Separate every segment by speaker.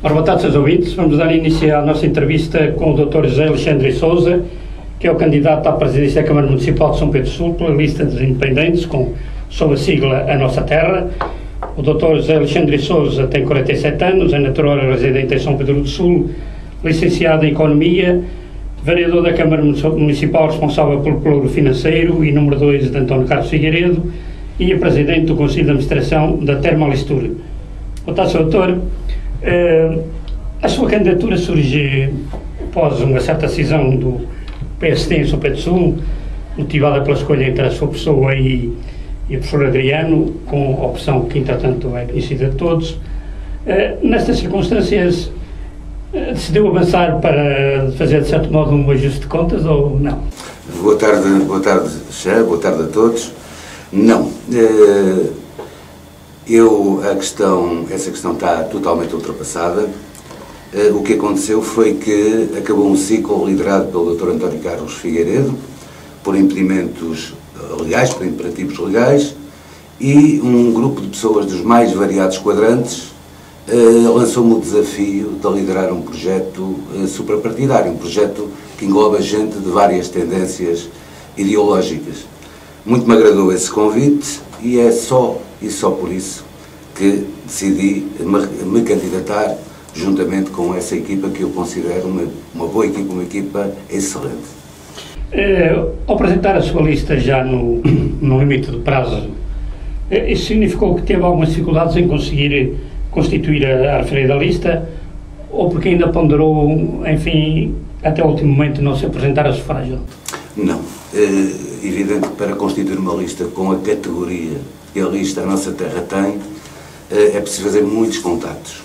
Speaker 1: Ora, boa tarde, senhores ouvintes. Vamos dar início à nossa entrevista com o Dr. José Alexandre Sousa, que é o candidato à presidência da Câmara Municipal de São Pedro Sul pela lista dos independentes, sob a sigla A Nossa Terra. O Dr. José Alexandre Sousa tem 47 anos, é natural e residente em São Pedro do Sul, licenciado em Economia, vereador da Câmara Municipal responsável pelo plano financeiro e número 2 de António Carlos Figueiredo e é presidente do Conselho de Administração da Termolistur. Boa tarde, Sr. Doutor. A sua candidatura surge após uma certa cisão do PSD em São Pedro do Sul, motivada pela escolha entre a sua pessoa e o professor Adriano, com a opção que, entretanto, é conhecida de todos. Nestas circunstâncias, decidiu avançar para fazer, de certo modo, um ajuste de contas ou não?
Speaker 2: Boa tarde, Xé, boa tarde a todos. Não. Essa questão está totalmente ultrapassada. O que aconteceu foi que acabou um ciclo liderado pelo Dr. António Carlos Figueiredo, por impedimentos legais, por imperativos legais, e um grupo de pessoas dos mais variados quadrantes lançou-me o desafio de liderar um projeto suprapartidário, um projeto que engloba gente de várias tendências ideológicas. Muito me agradou esse convite e é só por isso que decidi me candidatar juntamente com essa equipa que eu considero uma boa equipa, uma equipa excelente.
Speaker 1: Ao apresentar a sua lista já no limite do prazo, isso significou que teve algumas dificuldades em conseguir constituir a referida lista, ou porque ainda ponderou, enfim, até o último momento não se apresentar a sufrágio?
Speaker 2: Não. É evidente que para constituir uma lista com a categoria que a lista A Nossa Terra tem, é preciso fazer muitos contactos.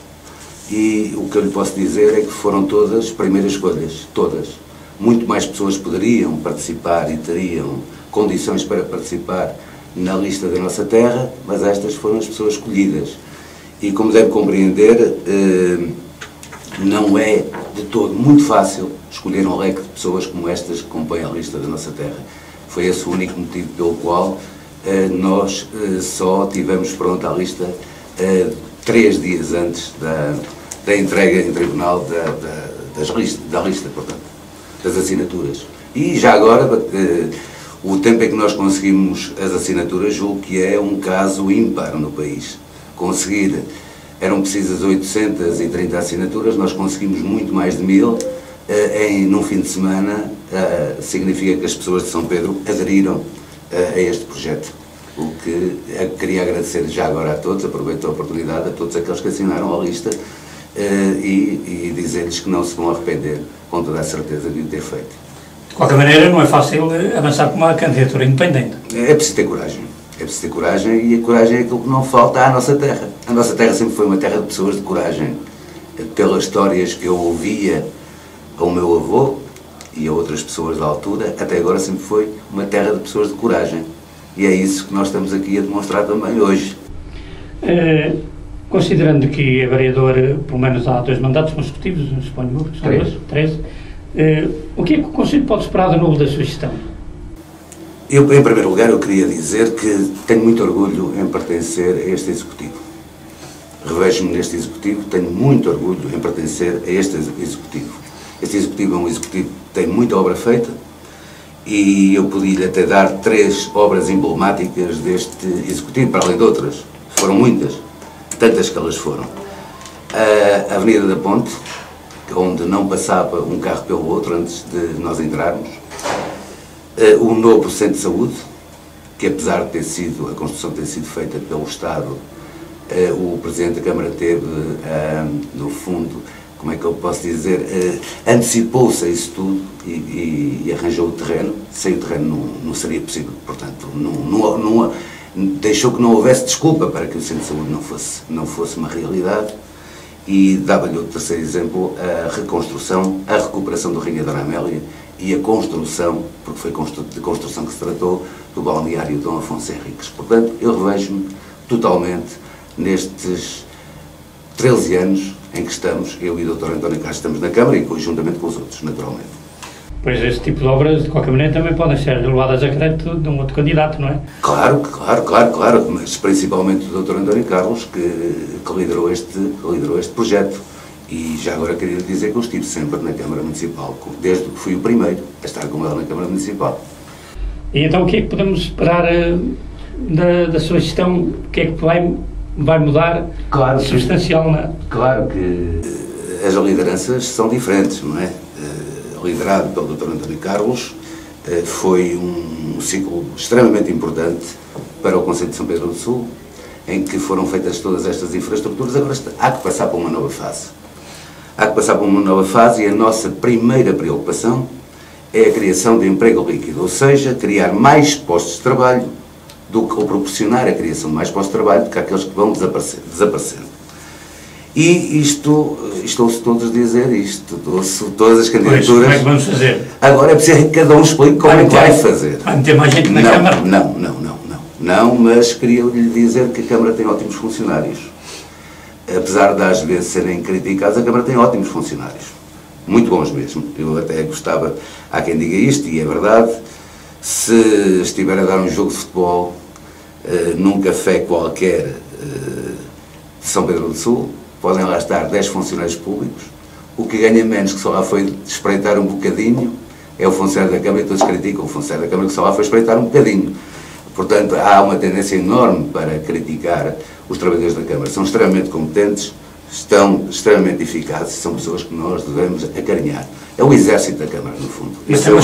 Speaker 2: E o que eu lhe posso dizer é que foram todas primeiras escolhas, todas. Muito mais pessoas poderiam participar e teriam condições para participar na lista da Nossa Terra, mas estas foram as pessoas escolhidas. E como deve compreender, não é de todo muito fácil escolher um leque de pessoas como estas que compõem a lista da Nossa Terra. Foi esse o único motivo pelo qual nós só tivemos pronta a lista 3 dias antes da entrega em tribunal da lista, portanto, das assinaturas. E já agora, o tempo em que nós conseguimos as assinaturas, julgo que é um caso ímpar no país. Eram precisas 830 assinaturas, nós conseguimos muito mais de 1000 num fim de semana. Significa que as pessoas de São Pedro aderiram a este projeto. O que queria agradecer já agora a todos, aproveito a oportunidade a todos aqueles que assinaram a lista e dizer-lhes que não se vão arrepender, com toda a certeza de o ter feito.
Speaker 1: De qualquer maneira, não é fácil avançar com uma candidatura independente.
Speaker 2: É preciso ter coragem. É preciso ter coragem e a coragem é aquilo que não falta à nossa terra. A nossa terra sempre foi uma terra de pessoas de coragem. Pelas histórias que eu ouvia ao meu avô e a outras pessoas da altura, até agora sempre foi uma terra de pessoas de coragem. E é isso que nós estamos aqui a demonstrar também hoje.
Speaker 1: Considerando que é vereador, pelo menos há 2 mandatos consecutivos, suponho que são 3, o que é que o Conselho pode esperar de novo da sua gestão?
Speaker 2: Eu, em primeiro lugar, eu queria dizer que tenho muito orgulho em pertencer a este Executivo. Revejo-me neste Executivo, tenho muito orgulho em pertencer a este Executivo. Este Executivo é um Executivo que tem muita obra feita e eu podia-lhe até dar 3 obras emblemáticas deste Executivo, para além de outras. Foram muitas, tantas que elas foram. A Avenida da Ponte, onde não passava um carro pelo outro antes de nós entrarmos. O novo centro de saúde, que apesar de a construção ter sido feita pelo Estado, o Presidente da Câmara teve, no fundo, como é que eu posso dizer, antecipou-se a isso tudo e arranjou o terreno. Sem o terreno não seria possível, portanto, deixou que não houvesse desculpa para que o centro de saúde não fosse uma realidade. E dava-lhe o terceiro exemplo, a reconstrução, a recuperação do Rainha Dona Amélia e a construção, porque foi de construção que se tratou, do balneário Dom Afonso Henriques. Portanto, eu revejo-me totalmente nestes 13 anos em que estamos, eu e o Dr. António Carlos estamos na Câmara e conjuntamente com os outros, naturalmente.
Speaker 1: Pois este tipo de obras, de qualquer maneira, também podem ser levadas a crédito de um outro candidato, não é?
Speaker 2: Claro, mas principalmente o Dr. António Carlos, que liderou este projeto. E já agora queria dizer que eu estive sempre na Câmara Municipal, desde que fui o primeiro a estar com ela na Câmara Municipal.
Speaker 1: E então o que é que podemos esperar da sua gestão? O que é que vai mudar substancial?
Speaker 2: Claro que as lideranças são diferentes, não é? Liderado pelo Dr. António Carlos, foi um ciclo extremamente importante para o Concello de São Pedro do Sul, em que foram feitas todas estas infraestruturas. Agora há que passar para uma nova fase. Há que passar para uma nova fase e a nossa primeira preocupação é a criação de emprego líquido, ou seja, criar mais postos de trabalho ou proporcionar a criação de mais postos de trabalho do que aqueles que vão desaparecendo. E isto, ouço todos dizer isto, ouço todas as candidaturas.
Speaker 1: Pois, como é que vamos fazer?
Speaker 2: Agora é preciso que cada um explique como é que vai fazer.
Speaker 1: Vai meter mais gente na Câmara?
Speaker 2: Não, mas queria lhe dizer que a Câmara tem ótimos funcionários. Apesar de às vezes serem criticados, a Câmara tem ótimos funcionários. Muito bons mesmo. Eu até gostava, há quem diga isto, e é verdade, se estiver a dar um jogo de futebol num café qualquer de São Pedro do Sul, podem lá estar 10 funcionários públicos, o que ganha menos, que só lá foi espreitar um bocadinho, é o funcionário da Câmara, e todos criticam o funcionário da Câmara que só lá foi espreitar um bocadinho. Portanto, há uma tendência enorme para criticar os trabalhadores da Câmara. São extremamente competentes, estão extremamente eficazes, são pessoas que nós devemos acarinhar. É o exército da Câmara, no fundo.
Speaker 1: Mas tem uma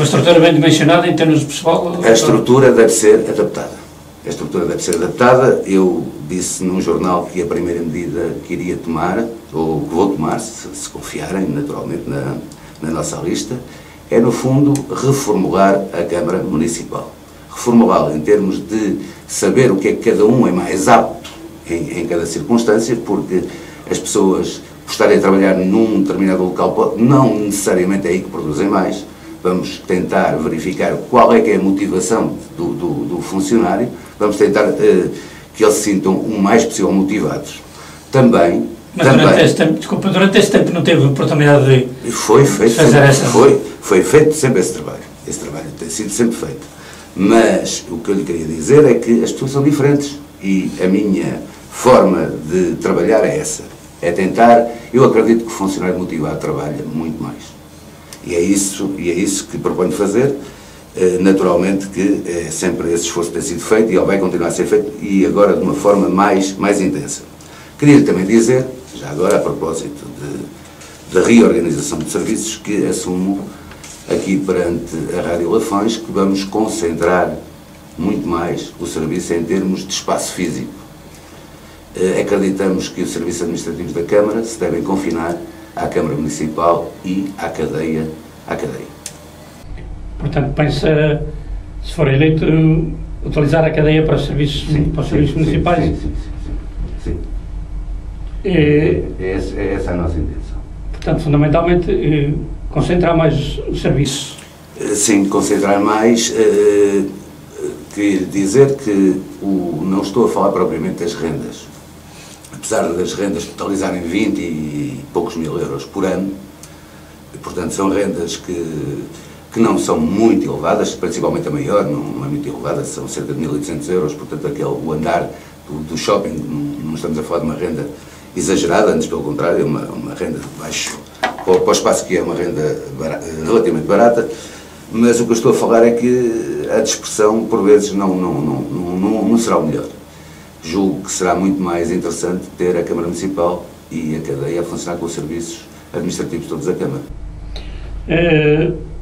Speaker 1: estrutura bem dimensionada em termos de pessoal?
Speaker 2: A estrutura deve ser adaptada. A estrutura deve ser adaptada. Eu disse num jornal que a primeira medida que iria tomar, ou que vou tomar, se confiarem naturalmente na nossa lista, é no fundo reformular a Câmara Municipal. Reformulá-la em termos de saber o que é que cada um é mais apto em cada circunstância, porque as pessoas, por estarem a trabalhar num determinado local, não necessariamente é aí que produzem mais. Vamos tentar verificar qual é que é a motivação do funcionário, vamos tentar que eles se sintam o mais possível motivados. Também...
Speaker 1: Mas durante esse tempo não teve oportunidade de fazer essa...
Speaker 2: Foi feito sempre esse trabalho. Esse trabalho tem sido sempre feito. Mas o que eu lhe queria dizer é que as pessoas são diferentes e a minha forma de trabalhar é essa. É tentar... Eu acredito que o funcionário motivado trabalha muito mais. E é isso que proponho fazer. Naturalmente que sempre esse esforço tem sido feito e ele vai continuar a ser feito, e agora de uma forma mais intensa. Queria também dizer, já agora a propósito da reorganização de serviços, que assumo aqui perante a Rádio Lafões que vamos concentrar muito mais o serviço em termos de espaço físico. Acreditamos que os serviços administrativos da Câmara se devem confinar à Câmara Municipal e à cadeia.
Speaker 1: Portanto, pensa, se for eleito, utilizar a cadeia para os serviços, municipais?
Speaker 2: Sim. É essa a nossa intenção.
Speaker 1: Portanto, fundamentalmente, concentrar mais o serviço.
Speaker 2: Sim, concentrar mais. Queria dizer que não estou a falar propriamente das rendas. Apesar das rendas totalizarem 20 e poucos mil euros por ano, e, portanto, são rendas que não são muito elevadas, principalmente a maior, não é muito elevada, são cerca de 1.800 euros, portanto, o andar do shopping, não estamos a falar de uma renda exagerada, antes pelo contrário, é uma renda de baixo, para o espaço que é uma renda relativamente barata, mas o que eu estou a falar é que a dispersão, por vezes, não será o melhor. Julgo que será muito mais interessante ter a Câmara Municipal e a cadeia a funcionar com os serviços administrativos todos da Câmara.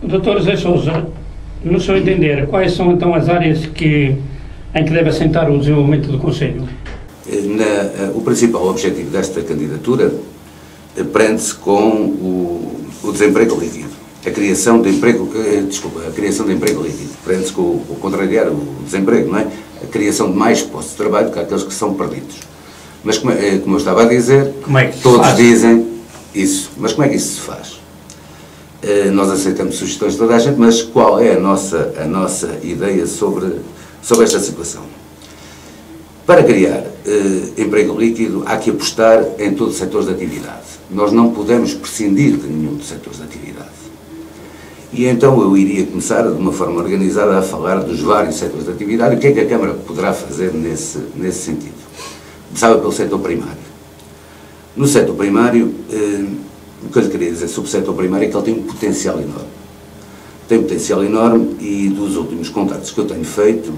Speaker 1: Dr. José Sousa, no seu entender, quais são então as áreas em que deve assentar o desenvolvimento do Concello?
Speaker 2: O principal objetivo desta candidatura prende-se com o desemprego líquido, a criação de emprego líquido, prende-se com o contrariar o desemprego, não é? A criação de mais postos de trabalho do que aqueles que são perdidos. Mas como eu estava a dizer, todos dizem isso, mas como é que isso se faz? Nós aceitamos sugestões de toda a gente, mas qual é a nossa ideia sobre esta situação? Para criar emprego líquido, há que apostar em todos os setores de atividade. Nós não podemos prescindir de nenhum dos setores de atividade. E então eu iria começar, de uma forma organizada, a falar dos vários setores de atividade e o que é que a Câmara poderá fazer nesse sentido. Começava pelo setor primário. No setor primário, o que eu lhe queria dizer sobre o setor primário é que ele tem um potencial enorme. Tem um potencial enorme e dos últimos contactos que eu tenho feito,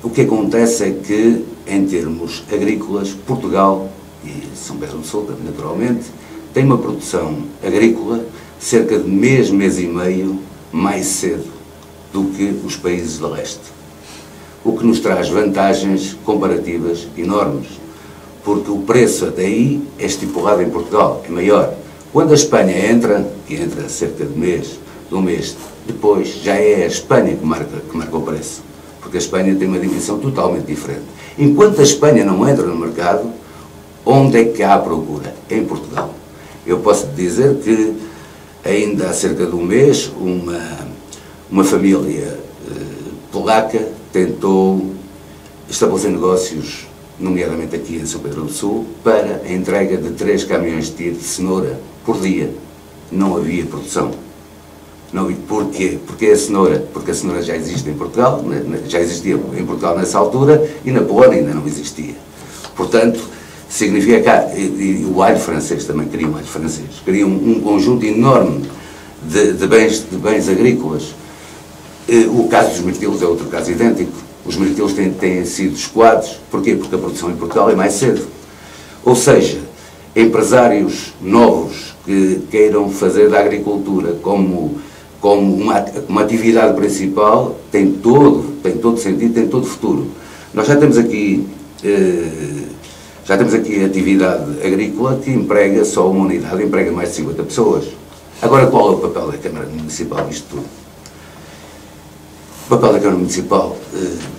Speaker 2: o que acontece é que, em termos agrícolas, Portugal e São Pedro do Sul, naturalmente, tem uma produção agrícola cerca de mês e meio mais cedo do que os países de leste. O que nos traz vantagens comparativas enormes, porque o preço até aí é estipulado em Portugal, é maior. Quando a Espanha entra, e entra cerca de um mês depois, já é a Espanha que marca o preço, porque a Espanha tem uma dimensão totalmente diferente. Enquanto a Espanha não entra no mercado, onde é que há procura? É em Portugal. Eu posso dizer que ainda há cerca de um mês, uma família polaca tentou estabelecer negócios, nomeadamente aqui em São Pedro do Sul, para a entrega de 3 caminhões de tiro de cenoura por dia. Não havia produção. Não havia. Porquê? Porque a cenoura já existe em Portugal, já existia em Portugal nessa altura, e na Polónia ainda não existia. Portanto, significa que e o alho francês também queria um alho francês, queria um conjunto enorme de bens agrícolas. O caso dos mirtilos é outro caso idêntico. Os mirtilos têm sido escoados. Porquê? Porque a produção em Portugal é mais cedo. Ou seja, empresários novos que queiram fazer da agricultura como uma atividade principal tem todo sentido, tem todo futuro. Nós já temos aqui atividade agrícola que emprega só uma unidade, emprega mais de 50 pessoas. Agora, qual é o papel da Câmara Municipal nisto tudo? O papel da Câmara Municipal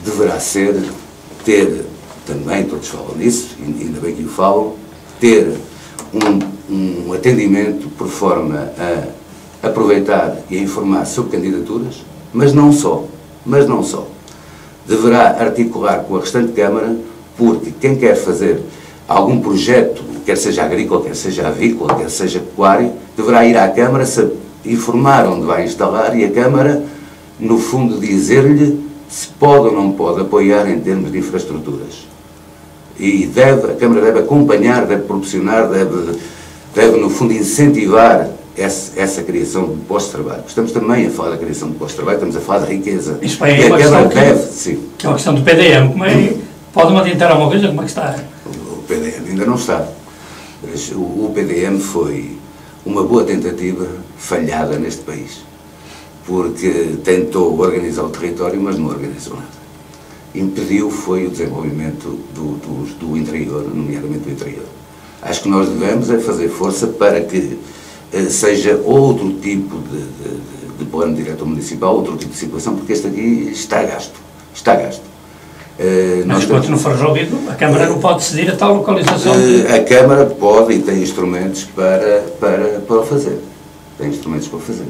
Speaker 2: deverá ser ter, também todos falam nisso, ainda bem que o falam, ter um atendimento por forma a aproveitar e a informar sobre candidaturas, mas não só. Deverá articular com a restante Câmara, porque quem quer fazer algum projeto, quer seja agrícola, quer seja avícola, quer seja pecuário, deverá ir à Câmara, informar onde vai instalar e a Câmara, no fundo, dizer-lhe se pode ou não pode apoiar em termos de infraestruturas. E a Câmara deve acompanhar, deve proporcionar, deve no fundo, incentivar essa criação de postos de trabalho. Estamos também a falar da criação de postos de trabalho, estamos a falar da riqueza.
Speaker 3: Isso bem, é uma questão que é uma questão do PDM. Pode-me adiantar alguma coisa? Como é que está?
Speaker 2: O PDM ainda não está. O PDM foi uma boa tentativa falhada neste país, porque tentou organizar o território, mas não organizou nada. Impediu foi o desenvolvimento do interior, nomeadamente do interior. Acho que nós devemos é fazer força para que seja outro tipo de plano diretor municipal, outro tipo de situação, porque este aqui está gasto.
Speaker 3: Mas enquanto não for resolvido, a Câmara não pode decidir a tal localização?
Speaker 2: A Câmara pode e tem instrumentos para o fazer. Tem instrumentos para o fazer.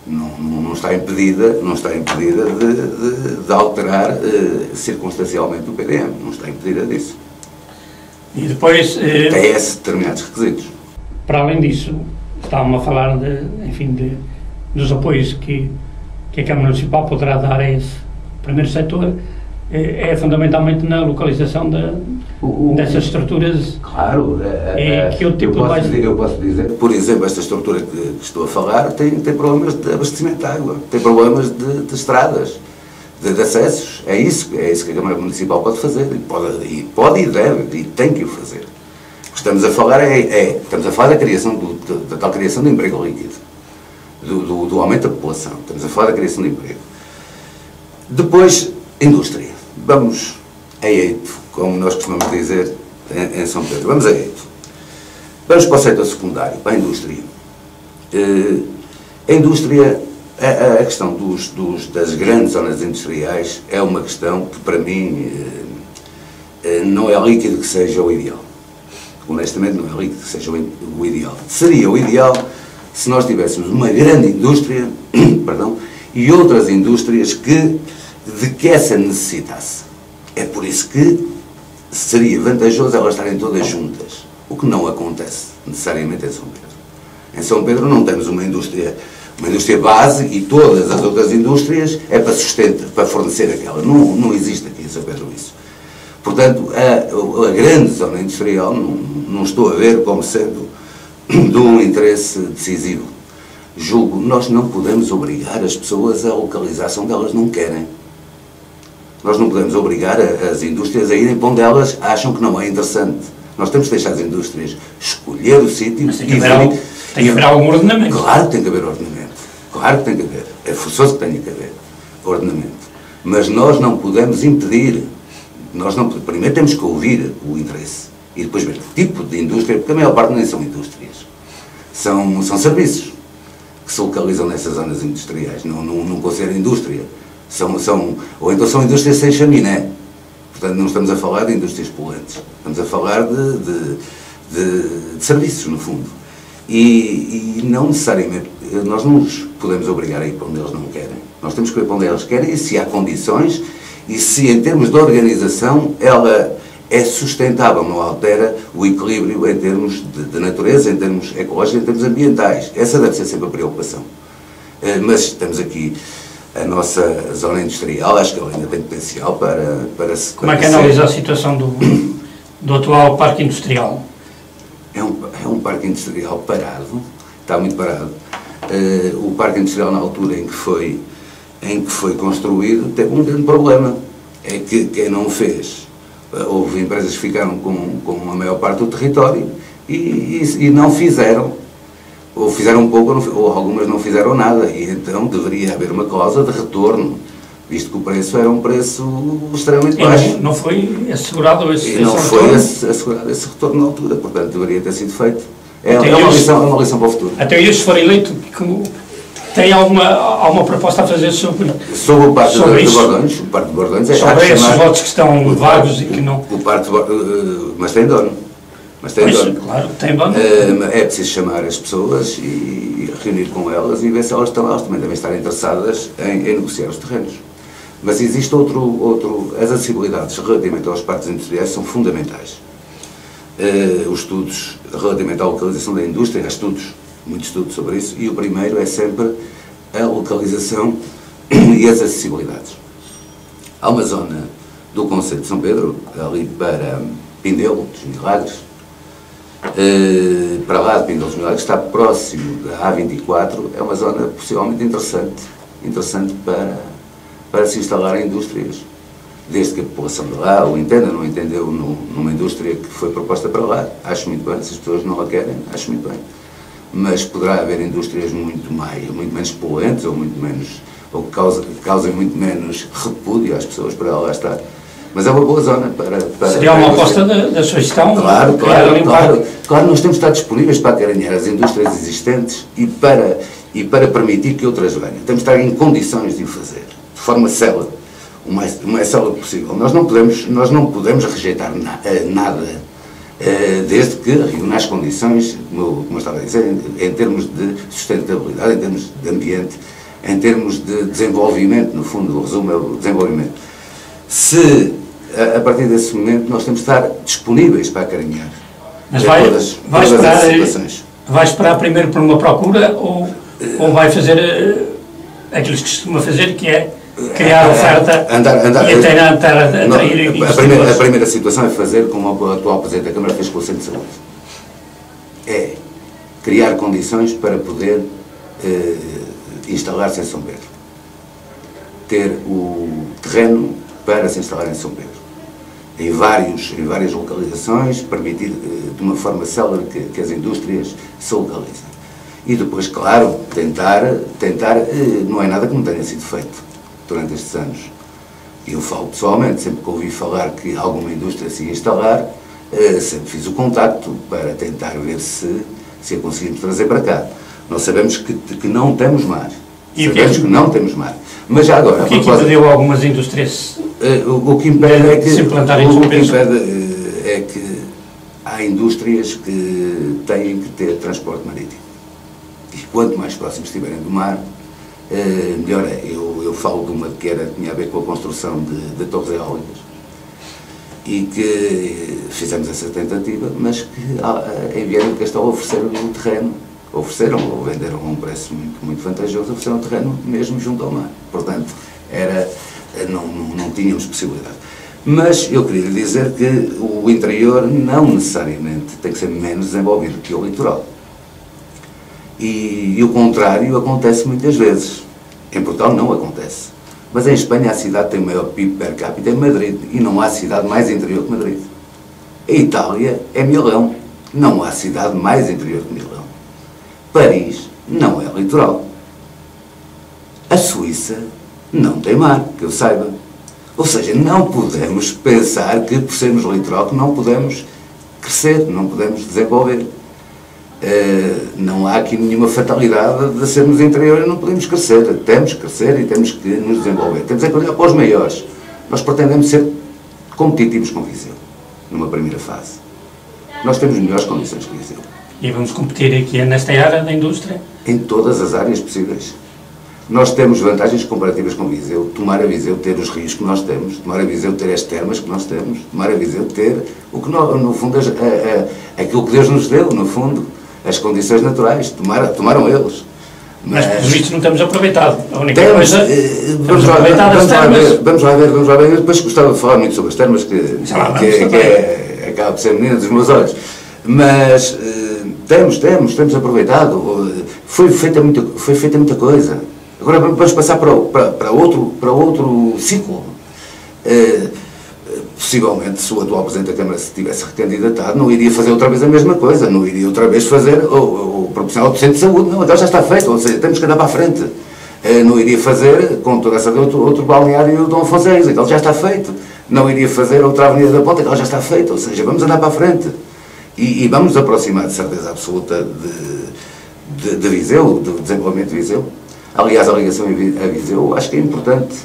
Speaker 2: Não está impedida de alterar circunstancialmente o PDM. Não está impedida disso.
Speaker 3: E depois...
Speaker 2: Tem esses determinados requisitos.
Speaker 1: Para além disso, estávamos a falar dos apoios que a Câmara Municipal poderá dar a esse primeiro setor, é fundamentalmente na localização dessas estruturas.
Speaker 2: Claro,
Speaker 1: que o tipo
Speaker 2: eu posso dizer, por exemplo, esta estrutura que estou a falar tem problemas de abastecimento de água, tem problemas de estradas, de acessos. É isso que a Câmara Municipal pode fazer, e deve, e tem que o fazer. Estamos a falar da criação da tal criação de emprego líquido, do aumento da população. Estamos a falar da criação de emprego. Depois, indústria. Vamos a eito, como nós costumamos dizer em São Pedro. Vamos a eito. Vamos para o setor secundário, para a indústria. A indústria, a questão das grandes zonas industriais é uma questão que, para mim, não é líquido que seja o ideal. Honestamente, não é líquido que seja o ideal. Seria o ideal se nós tivéssemos uma grande indústria, e outras indústrias de que essa necessitasse. É por isso que seria vantajoso elas estarem todas juntas, o que não acontece necessariamente em São Pedro. Em São Pedro não temos uma indústria base e todas as outras indústrias é para fornecer aquela. Não existe aqui em São Pedro isso. Portanto, a grande zona industrial não estou a ver como sendo de um interesse decisivo. Julgo, nós não podemos obrigar as pessoas a localizar-se onde elas não querem. Nós não podemos obrigar as indústrias a irem para onde elas acham que não é interessante. Nós temos que deixar as indústrias escolher o sítio.
Speaker 3: Mas tem que haver algum ordenamento.
Speaker 2: Claro que tem que haver ordenamento. Claro que tem que haver. É forçoso que tenha que haver ordenamento. Mas nós não podemos impedir. Primeiro temos que ouvir o interesse. E depois ver que tipo de indústria, porque a maior parte nem são indústrias. São serviços que se localizam nessas zonas industriais. Não considero indústria. Ou então são indústrias sem chaminé. Portanto, não estamos a falar de indústrias poluentes. Estamos a falar de serviços, no fundo. E não necessariamente, nós não os podemos obrigar a ir para onde eles não querem. Nós temos que ir para onde eles querem e se há condições e se em termos de organização ela é sustentável, não altera o equilíbrio em termos de natureza, em termos ecológicos, em termos ambientais. Essa deve ser sempre a preocupação. Mas temos aqui a nossa zona industrial, acho que ela ainda tem potencial para se...
Speaker 3: Como é que analisa a situação do atual parque industrial?
Speaker 2: É um parque industrial parado, está muito parado. O parque industrial, na altura em que foi construído, teve um grande problema. É que quem não o fez, houve empresas que ficaram com a maior parte do território e não fizeram. Ou fizeram um pouco, ou algumas não fizeram nada. E então deveria haver uma cláusula de retorno, visto que o preço era um preço extremamente baixo.
Speaker 3: Não foi assegurado esse retorno?
Speaker 2: Não foi assegurado esse retorno na altura, portanto deveria ter sido feito. É uma lição para o futuro.
Speaker 3: Até hoje, se for eleito, tem alguma proposta a fazer sobre
Speaker 2: o Parque de Bordões? O Parque de Bordões é
Speaker 3: sobre esses votos que estão vagos e que não...
Speaker 2: Mas tem dono.
Speaker 3: Claro, tem dono.
Speaker 2: É preciso chamar as pessoas e reunir com elas e ver se elas também devem estar interessadas em negociar os terrenos. Mas existe as acessibilidades relativamente aos parques industriais são fundamentais. Os estudos relativamente à localização da indústria, há muitos estudos sobre isso, e o primeiro é sempre a localização e as acessibilidades. Há uma zona do concelho de São Pedro, ali para Pindelo dos Milagres, para lá de Pindelo dos Milagres, está próximo da A24, é uma zona possivelmente interessante para se instalar em indústrias, desde que a população de lá o entenda, não entendeu numa indústria que foi proposta para lá, acho muito bem, se as pessoas não a querem, acho muito bem. Mas poderá haver indústrias muito menos poluentes ou que causem muito menos repúdio às pessoas para lá estar. Mas é uma boa zona para
Speaker 3: seria uma aposta da sua gestão?
Speaker 2: Claro, nós temos de estar disponíveis para acarinhar as indústrias existentes e para permitir que outras venham. Temos de estar em condições de o fazer, de forma célere, o mais célere possível. Nós não podemos rejeitar nada, desde que reúna as condições, como eu estava a dizer, em termos de sustentabilidade, em termos de ambiente, em termos de desenvolvimento, no fundo, o resumo é o desenvolvimento. Se, a partir desse momento, nós temos de estar disponíveis para acarinhar todas as situações.
Speaker 3: Vai esperar primeiro por uma procura ou vai fazer aquilo que costuma fazer, que é criar oferta e atrair
Speaker 2: a primeira situação é fazer como o atual Presidente da Câmara fez com o Centro de Saúde. É criar condições para poder instalar-se em São Pedro. Ter o terreno para se instalar em São Pedro. Em várias localizações, permitir de uma forma célere que as indústrias se localizem. E depois, claro, tentar, não é nada que não tenha sido feito durante estes anos. Eu falo pessoalmente, sempre que ouvi falar que alguma indústria se ia instalar, sempre fiz o contacto para tentar ver se a conseguimos trazer para cá. Nós sabemos que não temos mar. Sabemos que não temos mar. Mas já agora...
Speaker 3: O que impediu algumas indústrias
Speaker 2: o que impede é que
Speaker 3: se implantarem em São Pedro?
Speaker 2: É que há indústrias que têm que ter transporte marítimo. E quanto mais próximos estiverem do mar, melhor é. Eu falo de uma que tinha a ver com a construção de torres eólicas e que fizemos essa tentativa, mas que em Viana do Castelo ofereceram o terreno, ou venderam a um preço muito vantajoso, ofereceram o terreno mesmo junto ao mar. Portanto, não tínhamos possibilidade. Mas eu queria lhe dizer que o interior não necessariamente tem que ser menos desenvolvido que o litoral. E o contrário acontece muitas vezes. Em Portugal não acontece. Mas em Espanha a cidade tem o maior PIB per capita em Madrid e não há cidade mais interior que Madrid. A Itália é Milão. Não há cidade mais interior que Milão. Paris não é litoral. A Suíça não tem mar, que eu saiba. Ou seja, não podemos pensar que por sermos litoral que não podemos crescer, não podemos desenvolver. Não há aqui nenhuma fatalidade de sermos interior e não podemos crescer. Temos que crescer e temos que nos desenvolver. Temos que olhar para os maiores. Nós pretendemos ser competitivos com Viseu, numa primeira fase. Nós temos melhores condições que Viseu.
Speaker 3: E vamos competir aqui nesta área da indústria?
Speaker 2: Em todas as áreas possíveis. Nós temos vantagens comparativas com Viseu. Tomar a Viseu ter os rios que nós temos, tomar a Viseu ter as termas que nós temos, tomar a Viseu ter o que nós, no fundo, aquilo que Deus nos deu, no fundo, as condições naturais, tomaram eles.
Speaker 3: Mas pelos vistos não estamos aproveitados. A única
Speaker 2: temos,
Speaker 3: coisa,
Speaker 2: vamos lá ver. Depois gostava de falar muito sobre as termas, que acaba por ser menina dos meus olhos. Mas temos aproveitado. Foi feita muita coisa. Agora vamos passar para outro ciclo. Possivelmente, se o atual Presidente da Câmara se tivesse recandidatado, não iria fazer outra vez a mesma coisa, não iria outra vez fazer o proporcional do centro de saúde, não, então já está feito, ou seja, temos que andar para a frente. Não iria fazer, com toda essa outro balneário Dom Afonso Reis, aquele já está feito. Não iria fazer outra Avenida da Ponta, aquele já está feito, ou seja, vamos andar para a frente. E vamos nos aproximar de certeza absoluta de Viseu, do desenvolvimento de Viseu. Aliás, a ligação a Viseu acho que é importante.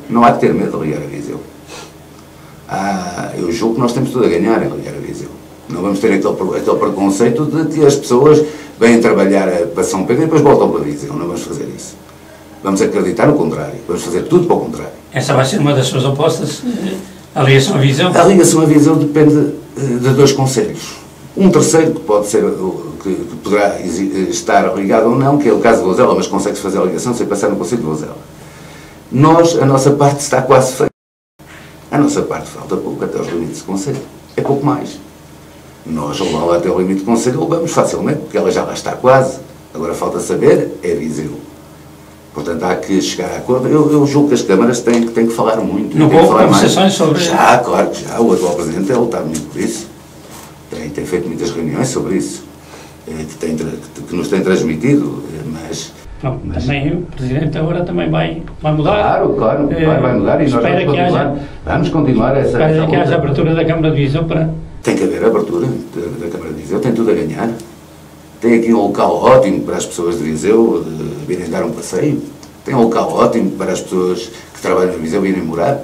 Speaker 2: Não há que ter medo de ligar a Viseu. Eu julgo que nós temos tudo a ganhar em ligar a Viseu. Não vamos ter aquele preconceito de que as pessoas vêm trabalhar para São Pedro e depois voltam para Viseu. Não vamos fazer isso. Vamos acreditar no contrário. Vamos fazer tudo para o contrário.
Speaker 3: Essa vai ser uma das suas apostas? A ligação a Viseu?
Speaker 2: A ligação a Viseu depende de dois concelhos. Um terceiro que pode ser, que poderá estar ligado ou não, que é o caso de Vozela, mas consegue-se fazer a ligação sem passar no concelho de Vozela. A nossa parte está quase feita. A nossa parte falta pouco, até aos limites do concelho. É pouco mais. Nós, lá até o limite do concelho, levamos facilmente, porque ela já lá está quase. Agora falta saber, é Viseu. Portanto, há que chegar a acordo. Eu julgo que as câmaras têm que falar muito.
Speaker 3: Não houve conversações sobre isso?
Speaker 2: Já, claro que já. O atual Presidente ele está muito por isso. Tem feito muitas reuniões sobre isso, que nos tem transmitido, mas
Speaker 3: também o Presidente agora também vai mudar.
Speaker 2: Claro, vai mudar e nós vamos continuar essa
Speaker 3: luta. Que haja abertura da Câmara de Viseu para...
Speaker 2: Tem que haver abertura da Câmara de Viseu, tem tudo a ganhar. Tem aqui um local ótimo para as pessoas de Viseu virem dar um passeio. Tem um local ótimo para as pessoas que trabalham em Viseu virem morar,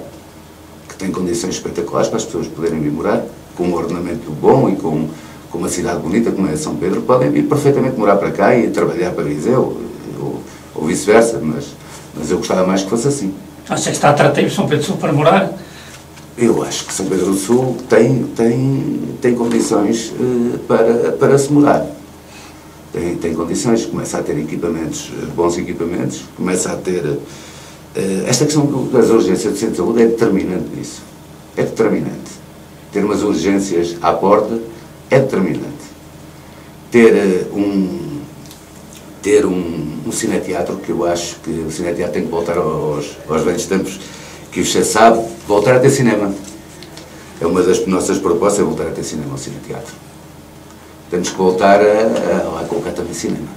Speaker 2: que tem condições espetaculares para as pessoas poderem vir morar, com um ordenamento bom e com uma cidade bonita como é São Pedro, podem vir perfeitamente morar para cá e trabalhar para Viseu, ou vice-versa, mas eu gostava mais que fosse assim.
Speaker 3: Acha que está atrativo São Pedro do Sul para morar?
Speaker 2: Eu acho que São Pedro do Sul tem condições para se morar. Tem condições, começa a ter equipamentos, bons equipamentos, começa a ter... esta questão das urgências do centro de saúde é determinante nisso. É determinante. Ter umas urgências à porta é determinante. Ter um cineteatro, que eu acho que o cineteatro tem que voltar aos velhos tempos, que o Che sabe, voltar a ter cinema. É uma das nossas propostas, é voltar a ter cinema ao cineteatro. Temos que voltar a colocar também cinema.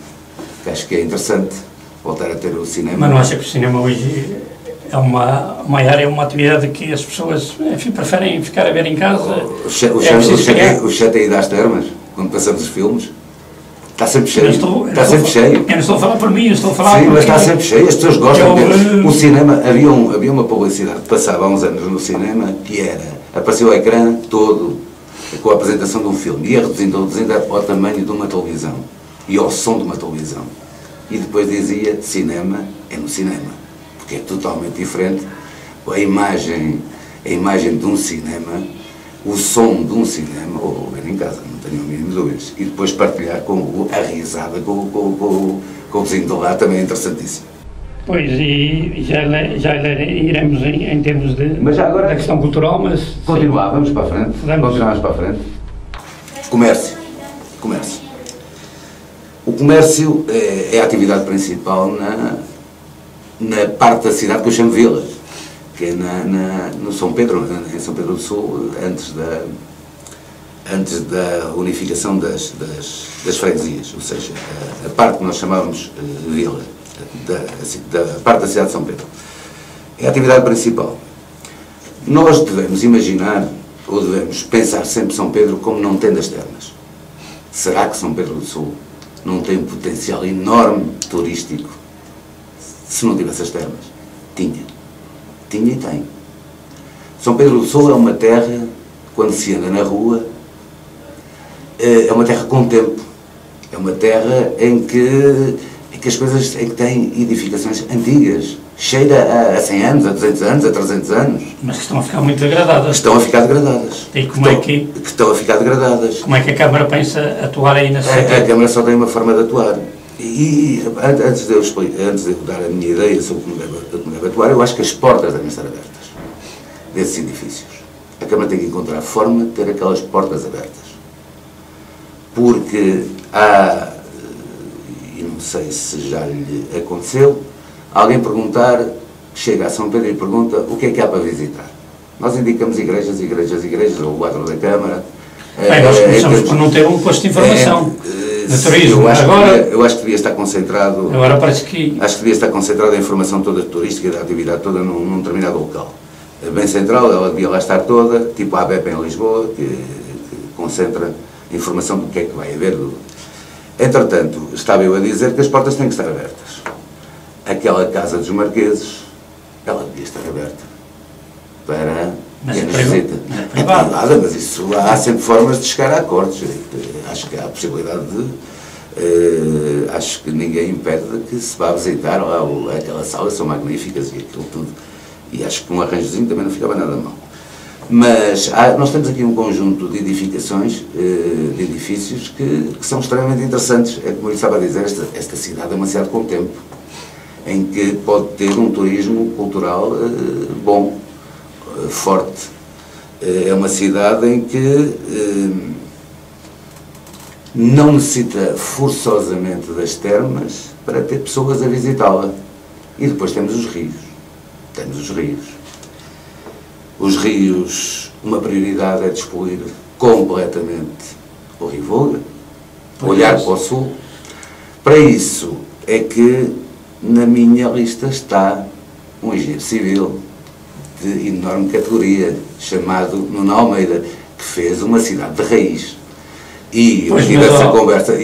Speaker 2: Que acho que é interessante voltar a ter o cinema.
Speaker 3: Mas não acha que o cinema hoje é uma área, uma atividade que as pessoas, enfim, preferem ficar a ver em casa?
Speaker 2: O Che tem ido às termas, quando passamos os filmes. Está sempre cheio. Está sempre cheio.
Speaker 3: Eu não estou a falar por mim, eu estou a falar...
Speaker 2: Sim, mas está sempre cheio, as pessoas gostam de... O cinema, havia uma publicidade que passava há uns anos no cinema, que era, apareceu o ecrã todo, com a apresentação de um filme, ia reduzindo ao tamanho de uma televisão, e ao som de uma televisão. E depois dizia, cinema é no cinema, porque é totalmente diferente. A imagem de um cinema, o som de um cinema, ou ver em casa, não tenho a mínima dúvidas, e depois partilhar com a risada com o vizinho de lá também é interessantíssimo.
Speaker 1: Pois, e já iremos em termos
Speaker 2: mas já agora,
Speaker 1: da questão cultural, mas...
Speaker 2: Continuar, vamos para a frente. Continuamos para a frente. Comércio. O comércio é a atividade principal na parte da cidade que eu chamo Vila, que é no São Pedro, em São Pedro do Sul, antes da unificação das freguesias, ou seja, a parte que nós chamávamos Vila, da parte da cidade de São Pedro. É a atividade principal. Nós devemos imaginar, ou devemos pensar sempre São Pedro como não tendo as termas. Será que São Pedro do Sul não tem um potencial enorme turístico se não tivesse as termas? Tinha e tem. São Pedro do Sul é uma terra, quando se anda na rua, é uma terra com tempo, é uma terra em que as coisas, em que tem edificações antigas, cheira a 100 anos, a 200 anos, a 300 anos.
Speaker 3: Mas que estão a ficar muito degradadas.
Speaker 2: Estão a ficar degradadas.
Speaker 3: E como é que...
Speaker 2: Que estão a ficar degradadas.
Speaker 3: Como é que a Câmara pensa atuar aí nessa...
Speaker 2: A Câmara só tem uma forma de atuar. E antes de eu dar a minha ideia sobre como deve atuar, eu acho que as portas devem estar abertas desses edifícios. A Câmara tem que encontrar a forma de ter aquelas portas abertas. Porque há, e não sei se já lhe aconteceu, alguém chega a São Pedro e pergunta o que é que há para visitar. Nós indicamos igrejas, ou o quadro da Câmara.
Speaker 3: Nós começamos por não ter um posto de informação de turismo.
Speaker 2: Eu acho que devia estar concentrado.
Speaker 3: Agora parece que...
Speaker 2: Acho que devia estar concentrada a informação toda turística da atividade toda num determinado local. Bem central, ela devia lá estar toda, tipo a ABEP em Lisboa, que concentra informação do que é que vai haver. Entretanto, estava eu a dizer que as portas têm que estar abertas. Aquela Casa dos Marqueses, ela devia estar aberta para quem necessita. É privada, mas isso há sempre formas de chegar a acordos. Acho que há a possibilidade de... acho que ninguém impede que se vá visitar lá aquelas salas, são magníficas e aquilo tudo. E acho que um arranjozinho também não ficava nada mal. Mas nós temos aqui um conjunto de edificações, de edifícios que são extremamente interessantes. É como eu estava a dizer, esta cidade é uma cidade com tempo, em que pode ter um turismo cultural bom, forte. É uma cidade em que não necessita forçosamente das termas para ter pessoas a visitá-la. E depois temos os rios. Os rios, uma prioridade é despolir completamente o Rio Volga, olhar para o sul. Para isso é que na minha lista está um engenheiro civil de enorme categoria, chamado Nuno Almeida, que fez uma cidade de raiz. E eu tive essa conversa...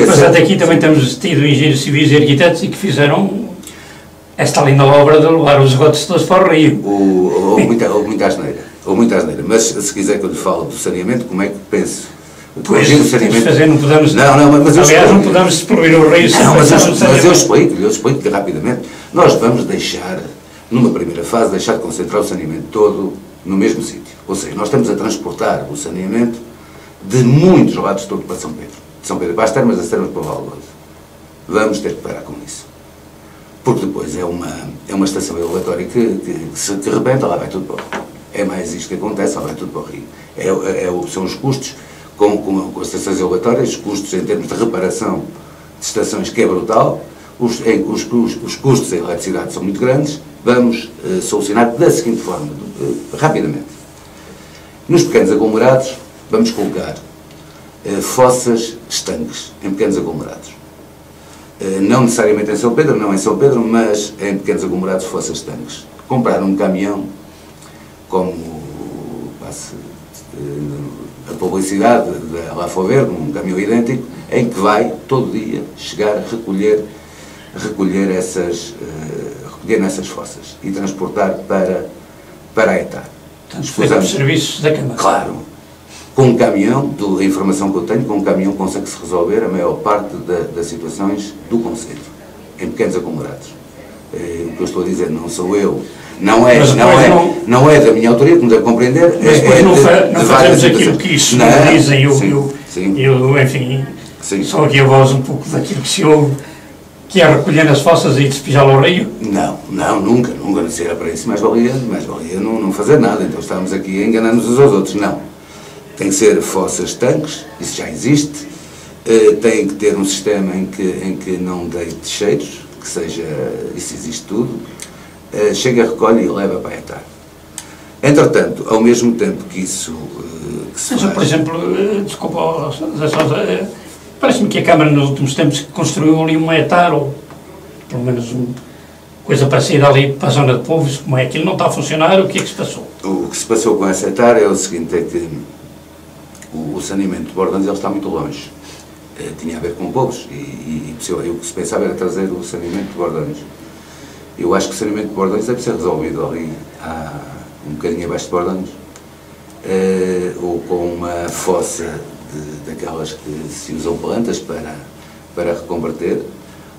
Speaker 3: Mas até aqui também temos tido engenheiros civis e arquitetos e que fizeram esta linda obra de levar os esgotos todos para o rio.
Speaker 2: Ou muita asneira. Mas se quiser que eu lhe fale do saneamento, como é que penso?
Speaker 3: Pois, não podemos...
Speaker 2: Aliás,
Speaker 3: não podemos despoluir o rio sem pensar no saneamento.
Speaker 2: Mas eu explico rapidamente. Nós vamos deixar, numa primeira fase, de concentrar o saneamento todo no mesmo sítio. Ou seja, nós estamos a transportar o saneamento de muitos lados todo para São Pedro. De São Pedro para as termas, das termas para o Valdoso. Vamos ter que parar com isso. Porque depois é uma estação elevatória que se de repente lá vai tudo para o rio. É mais isto que acontece, lá vai tudo para o rio. São os custos com as estações elevatórias, os custos em termos de reparação de estações, que é brutal, os custos em eletricidade são muito grandes. Vamos solucionar da seguinte forma, rapidamente. Nos pequenos aglomerados, vamos colocar fossas estanques em pequenos aglomerados. Não necessariamente em São Pedro, mas em pequenos aglomerados, fossas estanques. Comprar um caminhão, como a publicidade da Lafoverde, um caminhão idêntico, em que vai todo dia chegar a recolher nessas fossas e transportar para a ETA.
Speaker 3: Portanto, os serviços da Câmara.
Speaker 2: Claro. Com um caminhão, a informação que eu tenho, com um caminhão consegue-se resolver a maior parte das situações do concelho, em pequenos aglomerados. O que eu estou a dizer não sou eu, não é da minha autoria, como deve compreender.
Speaker 3: Mas depois não fazemos aquilo que isso dizem, enfim, só aqui a voz um pouco daquilo que se ouve, Que é recolher nas fossas e despejá-lo ao rio?
Speaker 2: Não, nunca se era para isso, mais valia não fazer nada, então estamos aqui a enganar-nos uns aos outros, não. Tem que ser fossas tanques, isso já existe, tem que ter um sistema em que não deite cheiros, que seja, isso existe tudo, chega, recolhe e leva para a hectare. Entretanto, ao mesmo tempo que isso que se faz...
Speaker 3: Por exemplo, desculpa, parece-me que a Câmara nos últimos tempos construiu ali uma hectare, ou pelo menos uma coisa parecida ali para a zona de Povos. Como é? Aquilo não está a funcionar, o que é que se passou?
Speaker 2: O que se passou com essa hectare é o seguinte, é que o saneamento de Bordões está muito longe. Tinha a ver com Povos e o que se pensava era trazer o saneamento de Bordões. Eu acho que o saneamento de Bordões deve ser resolvido ali, um bocadinho abaixo de Bordões, ou com uma fossa daquelas que se usam plantas para reconverter,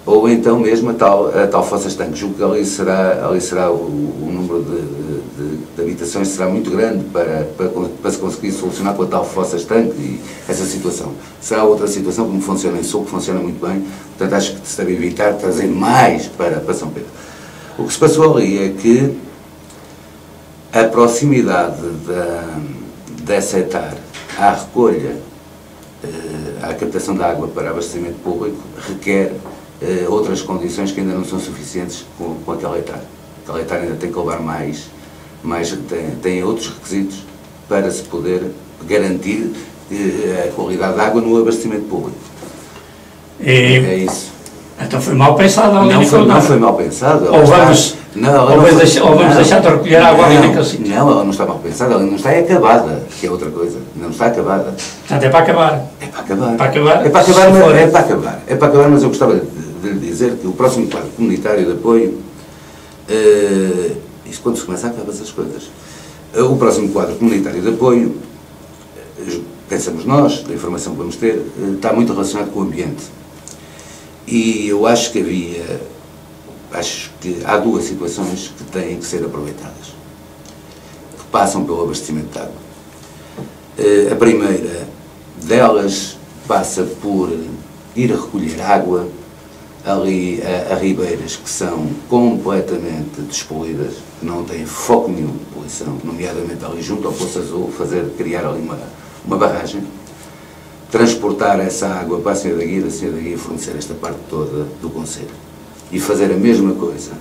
Speaker 2: ou então mesmo a tal fossa estanque. Julgo que ali será o número de habitações será muito grande para se conseguir solucionar com a tal fossa estanque e essa situação. Será outra situação como funciona em Sul, que funciona muito bem, portanto acho que se deve evitar trazer mais para São Pedro. O que se passou ali é que a proximidade dessa hectare à recolha, à captação de água para abastecimento público, requer outras condições que ainda não são suficientes com aquela hectare. Aquela hectare ainda tem que levar mais tem outros requisitos para se poder garantir a qualidade da água no abastecimento público. É isso.
Speaker 3: Então foi mal pensado ali.
Speaker 2: Não foi mal pensado.
Speaker 3: Ou vamos deixar de recolher água ali naquele sítio.
Speaker 2: Não, ela não está mal pensada, ela não está acabada, que é outra coisa. Não está acabada.
Speaker 3: Portanto, é para acabar.
Speaker 2: É para acabar.
Speaker 3: Para acabar?
Speaker 2: É para acabar, mas eu gostava de lhe dizer que o próximo quadro comunitário de apoio, isto quando se começa a acabar essas coisas, o próximo quadro comunitário de apoio, pensamos nós, da informação que vamos ter, está muito relacionado com o ambiente. E eu acho que há duas situações que têm que ser aproveitadas, que passam pelo abastecimento de água. A primeira delas passa por ir recolher água ali a ribeiras que são completamente despoluídas, que não têm foco nenhum de poluição, nomeadamente ali junto ao Poço Azul, criar ali uma barragem, transportar essa água para a Senhora da Guia fornecer esta parte toda do concelho. E fazer a mesma coisa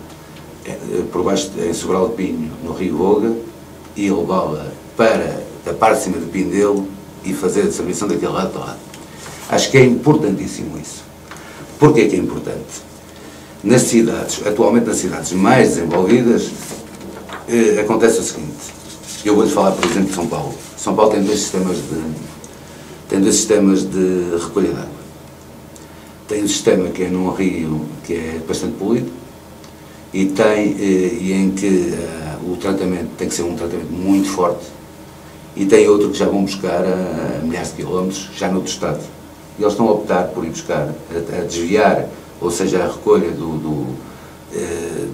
Speaker 2: por baixo, em Sobral de Pinho, no Rio Voga, e levá-la para a parte de cima de Pindelo e fazer a distribuição daquele lado para lá. Acho que é importantíssimo isso. Porquê que é importante? Nas cidades, atualmente nas cidades mais desenvolvidas, acontece o seguinte. Eu vou-lhes falar, por exemplo, de São Paulo. São Paulo tem dois sistemas de recolha de água. Tem um sistema que é num rio que é bastante poluído e em que o tratamento tem que ser um tratamento muito forte, e tem outro que já vão buscar a milhares de quilómetros, já noutro estado. E eles estão a optar por ir buscar, a desviar, ou seja, a recolha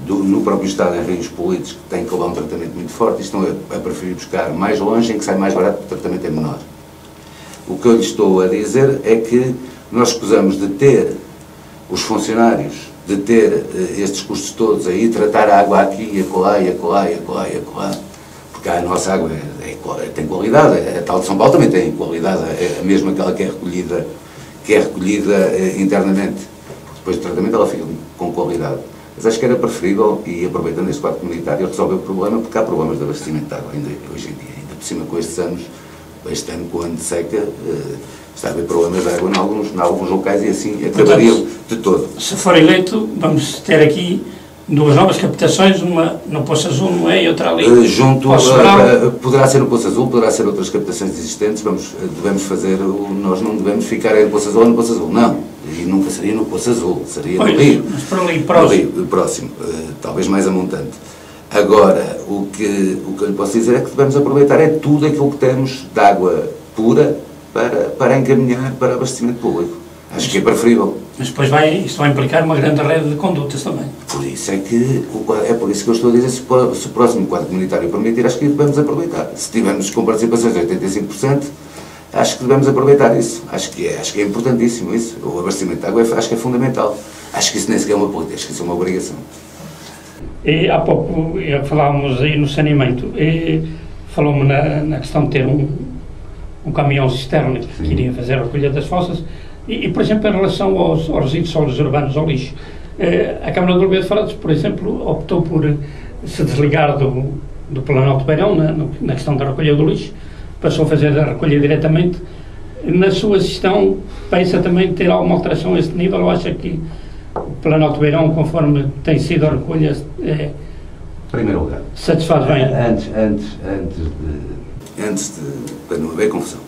Speaker 2: no próprio estado em rios poluídos, que têm que levar um tratamento muito forte, e estão a preferir buscar mais longe, em que sai mais barato, porque o tratamento é menor. O que eu lhes estou a dizer é que nós escusamos de ter os funcionários, de ter estes custos todos aí, tratar a água aqui e acolá, e acolá, e acolá, e acolá, porque a nossa água tem qualidade, a tal de São Paulo também tem qualidade, é a mesma aquela que é recolhida internamente. Depois do tratamento ela fica com qualidade. Mas acho que era preferível, e aproveitando este quadro comunitário, resolver o problema, porque há problemas de abastecimento de água ainda hoje em dia, ainda por cima com estes anos. Este ano, com o ano de seca, está a haver problemas de água em alguns locais, e assim acabariam de todo.
Speaker 3: Se for eleito, vamos ter aqui duas novas captações, uma no Poço Azul, não é? E outra ali.
Speaker 2: Poderá ser no Poço Azul, poderá ser outras captações existentes. Devemos fazer, nós não devemos ficar no Poço Azul ou no Poço Azul, não. E nunca seria no Poço Azul, seria no Rio.
Speaker 3: Mas por ali próximo.
Speaker 2: Próximo, talvez mais a montante. Agora, o que eu lhe posso dizer é que devemos aproveitar tudo aquilo que temos de água pura para encaminhar para abastecimento público. Acho que é preferível.
Speaker 3: Mas depois isto vai implicar uma grande rede de condutas também.
Speaker 2: Por isso que eu estou a dizer, se o próximo quadro comunitário permitir, acho que devemos aproveitar. Se tivermos com participações de 85%, acho que devemos aproveitar isso. Acho que é importantíssimo isso. O abastecimento de água acho que é fundamental. Acho que isso nem sequer é uma política, acho que isso é uma obrigação.
Speaker 1: E há pouco falávamos aí no saneamento, e falou-me na questão de ter um caminhão cisterna que iria fazer a recolha das fossas, e por exemplo, em relação aos resíduos sólidos urbanos, ao lixo, a Câmara de Oliveira de Frades, por exemplo, optou por se desligar do Planalto Beirão na questão da recolha do lixo, passou a fazer a recolha diretamente. Na sua gestão, pensa também ter alguma alteração a este nível, ou acha que o Planalto Beirão, conforme tem sido a recolha,
Speaker 2: Em primeiro lugar,
Speaker 1: satisfaz bem?
Speaker 2: Antes de para não haver confusão,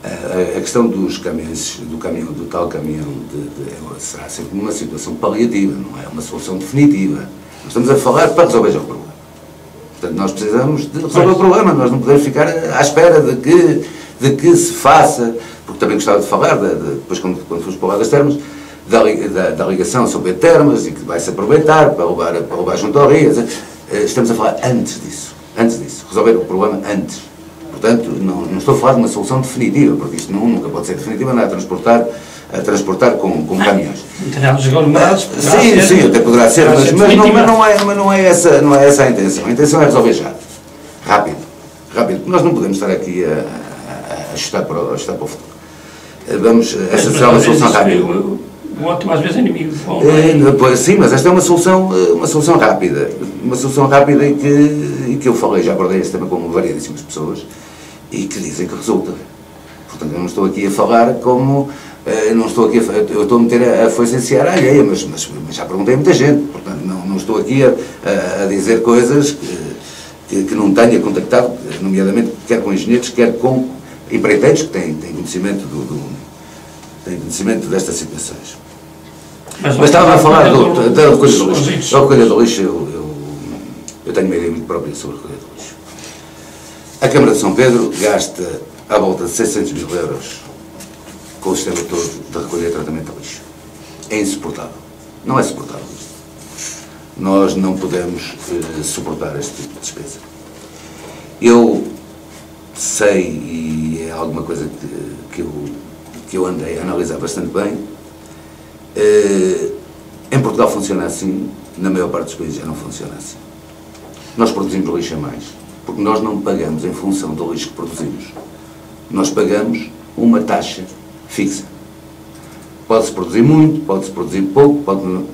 Speaker 2: a questão dos caminhões, do tal caminhão, será sempre uma situação paliativa, não é uma solução definitiva. Nós estamos a falar para resolver já o problema. Portanto, nós precisamos de resolver o problema, nós não podemos ficar à espera de que se faça, porque também gostava de falar, depois quando fomos para o lado das termas, da ligação sobre termas e que vai-se aproveitar para levar junto ao rio. Estamos a falar antes disso, resolver o problema antes. Portanto, não estou a falar de uma solução definitiva, porque isto nunca pode ser definitiva, não é a transportar com caminhões. Sim, até poderá ser, mas não é essa a intenção. A intenção é resolver já, rápido, porque nós não podemos estar aqui a chutar para o futuro. Esta será uma solução rápida.
Speaker 3: O ótimo às vezes é inimigo.
Speaker 2: Sim, mas esta é uma solução rápida. Uma solução rápida e que eu falei, já abordei esse tema com variedíssimas pessoas e que dizem que resulta. Portanto, eu não estou aqui a falar como... eu estou a meter a foice em seara alheia, mas já perguntei a muita gente. Portanto, não estou aqui a dizer coisas que não tenha contactado, nomeadamente, quer com engenheiros, quer com empreiteiros que têm conhecimento têm conhecimento destas situações. Mas estava a falar da recolha do lixo. Da recolha do lixo, eu tenho uma ideia muito própria sobre a recolha do lixo. A Câmara de São Pedro gasta à volta de 600 mil euros com o sistema todo de recolha e tratamento de lixo. É insuportável. Não é suportável isto. Nós não podemos suportar este tipo de despesa. Eu sei, e é alguma coisa que eu andei a analisar bastante bem, em Portugal funciona assim, na maior parte dos países já não funciona assim. Nós produzimos lixo a mais, porque nós não pagamos em função do lixo que produzimos. Nós pagamos uma taxa fixa. Pode-se produzir muito, pode-se produzir pouco,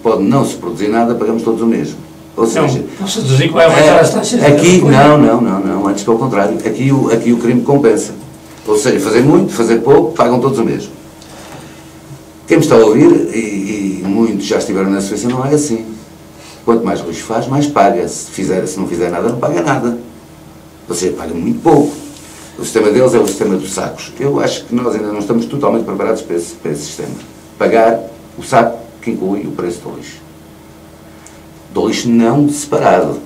Speaker 2: pode não se produzir nada, pagamos todos o mesmo. Ou seja,
Speaker 3: posso dizer que vai aumentar as taxas?
Speaker 2: Aqui, não, antes pelo contrário, aqui o crime compensa. Ou seja, fazer muito, fazer pouco, pagam todos o mesmo. Quem me está a ouvir, e muitos já estiveram na Suíça, não é assim. Quanto mais lixo faz, mais paga. Se não fizer nada, não paga nada. Ou seja, paga muito pouco. O sistema deles é o sistema dos sacos. Eu acho que nós ainda não estamos totalmente preparados para esse sistema. Pagar o saco que inclui o preço do lixo. Do lixo não separado.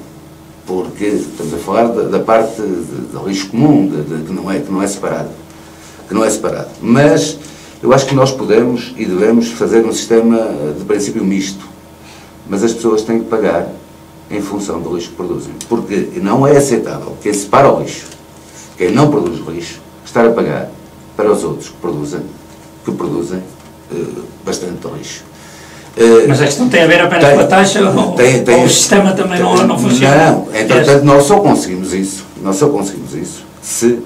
Speaker 2: Porque estamos a falar da parte do lixo comum, que não é separado. Mas eu acho que nós podemos e devemos fazer um sistema de princípio misto. Mas as pessoas têm que pagar em função do lixo que produzem. Porque não é aceitável quem separa o lixo, quem não produz lixo, estar a pagar para os outros que produzem bastante lixo.
Speaker 3: Mas a questão tem a ver apenas com a taxa ou o sistema também não funciona?
Speaker 2: Não, entretanto nós só conseguimos isso se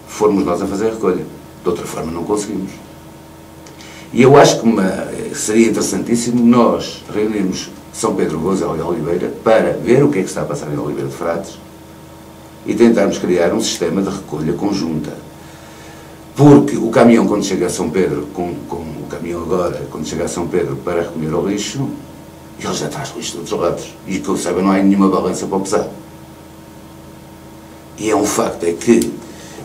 Speaker 2: formos nós a fazer a recolha. De outra forma não conseguimos. E eu acho que seria interessantíssimo nós reunirmos São Pedro, Vozela e Oliveira para ver o que é que está a passar em Oliveira de Frades e tentarmos criar um sistema de recolha conjunta. Porque o caminhão, quando chega a São Pedro, com o caminhão agora, quando chega a São Pedro para recolher o lixo, ele já traz lixo de outros lados. E que eu saiba, não há nenhuma balança para o pesar. E é um facto, é que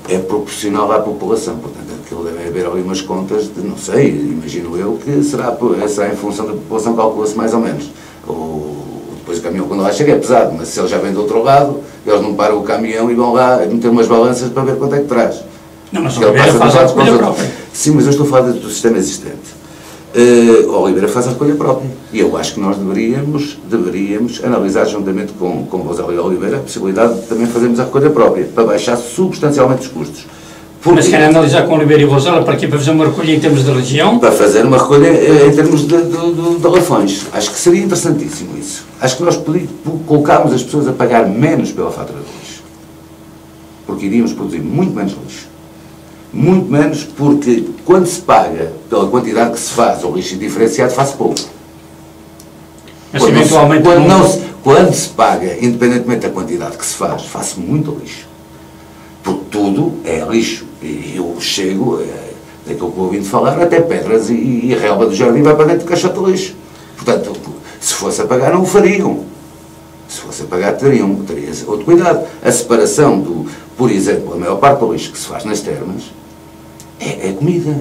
Speaker 2: é proporcional à população. Portanto, aquilo deve haver ali umas contas de, não sei, imagino eu, que será em função da população, calcula-se mais ou menos. Depois o caminhão, quando lá chega, é pesado, mas se ele já vem do outro lado, eles não param o caminhão e vão lá meter umas balanças para ver quanto é que traz.
Speaker 3: Não, mas ele faz a recolha própria.
Speaker 2: Sim, mas eu estou a falar do sistema existente. Oliveira faz a recolha própria. E eu acho que nós deveríamos analisar juntamente com Vozela e Oliveira a possibilidade de também fazermos a recolha própria, para baixar substancialmente os custos.
Speaker 3: Mas querem analisar com Oliveira e Vozela para quê? Para fazer uma recolha em termos de região?
Speaker 2: Para fazer uma recolha em termos de lafões. Acho que seria interessantíssimo isso. Acho que nós colocámos as pessoas a pagar menos pela fatura de lixo. Porque iríamos produzir muito menos lixo. Muito menos porque quando se paga pela quantidade que se faz o lixo diferenciado, faz pouco.
Speaker 3: Mas eventualmente
Speaker 2: quando se paga, independentemente da quantidade que se faz, faz-se muito lixo. Porque tudo é lixo. E eu chego, daquilo que eu ouvi falar, até pedras e a relva do jardim vai para dentro do caixote de lixo. Portanto, se fosse a pagar, não o fariam. Se fosse a pagar, teria outro cuidado. A separação por exemplo, a maior parte do lixo que se faz nas termas é comida.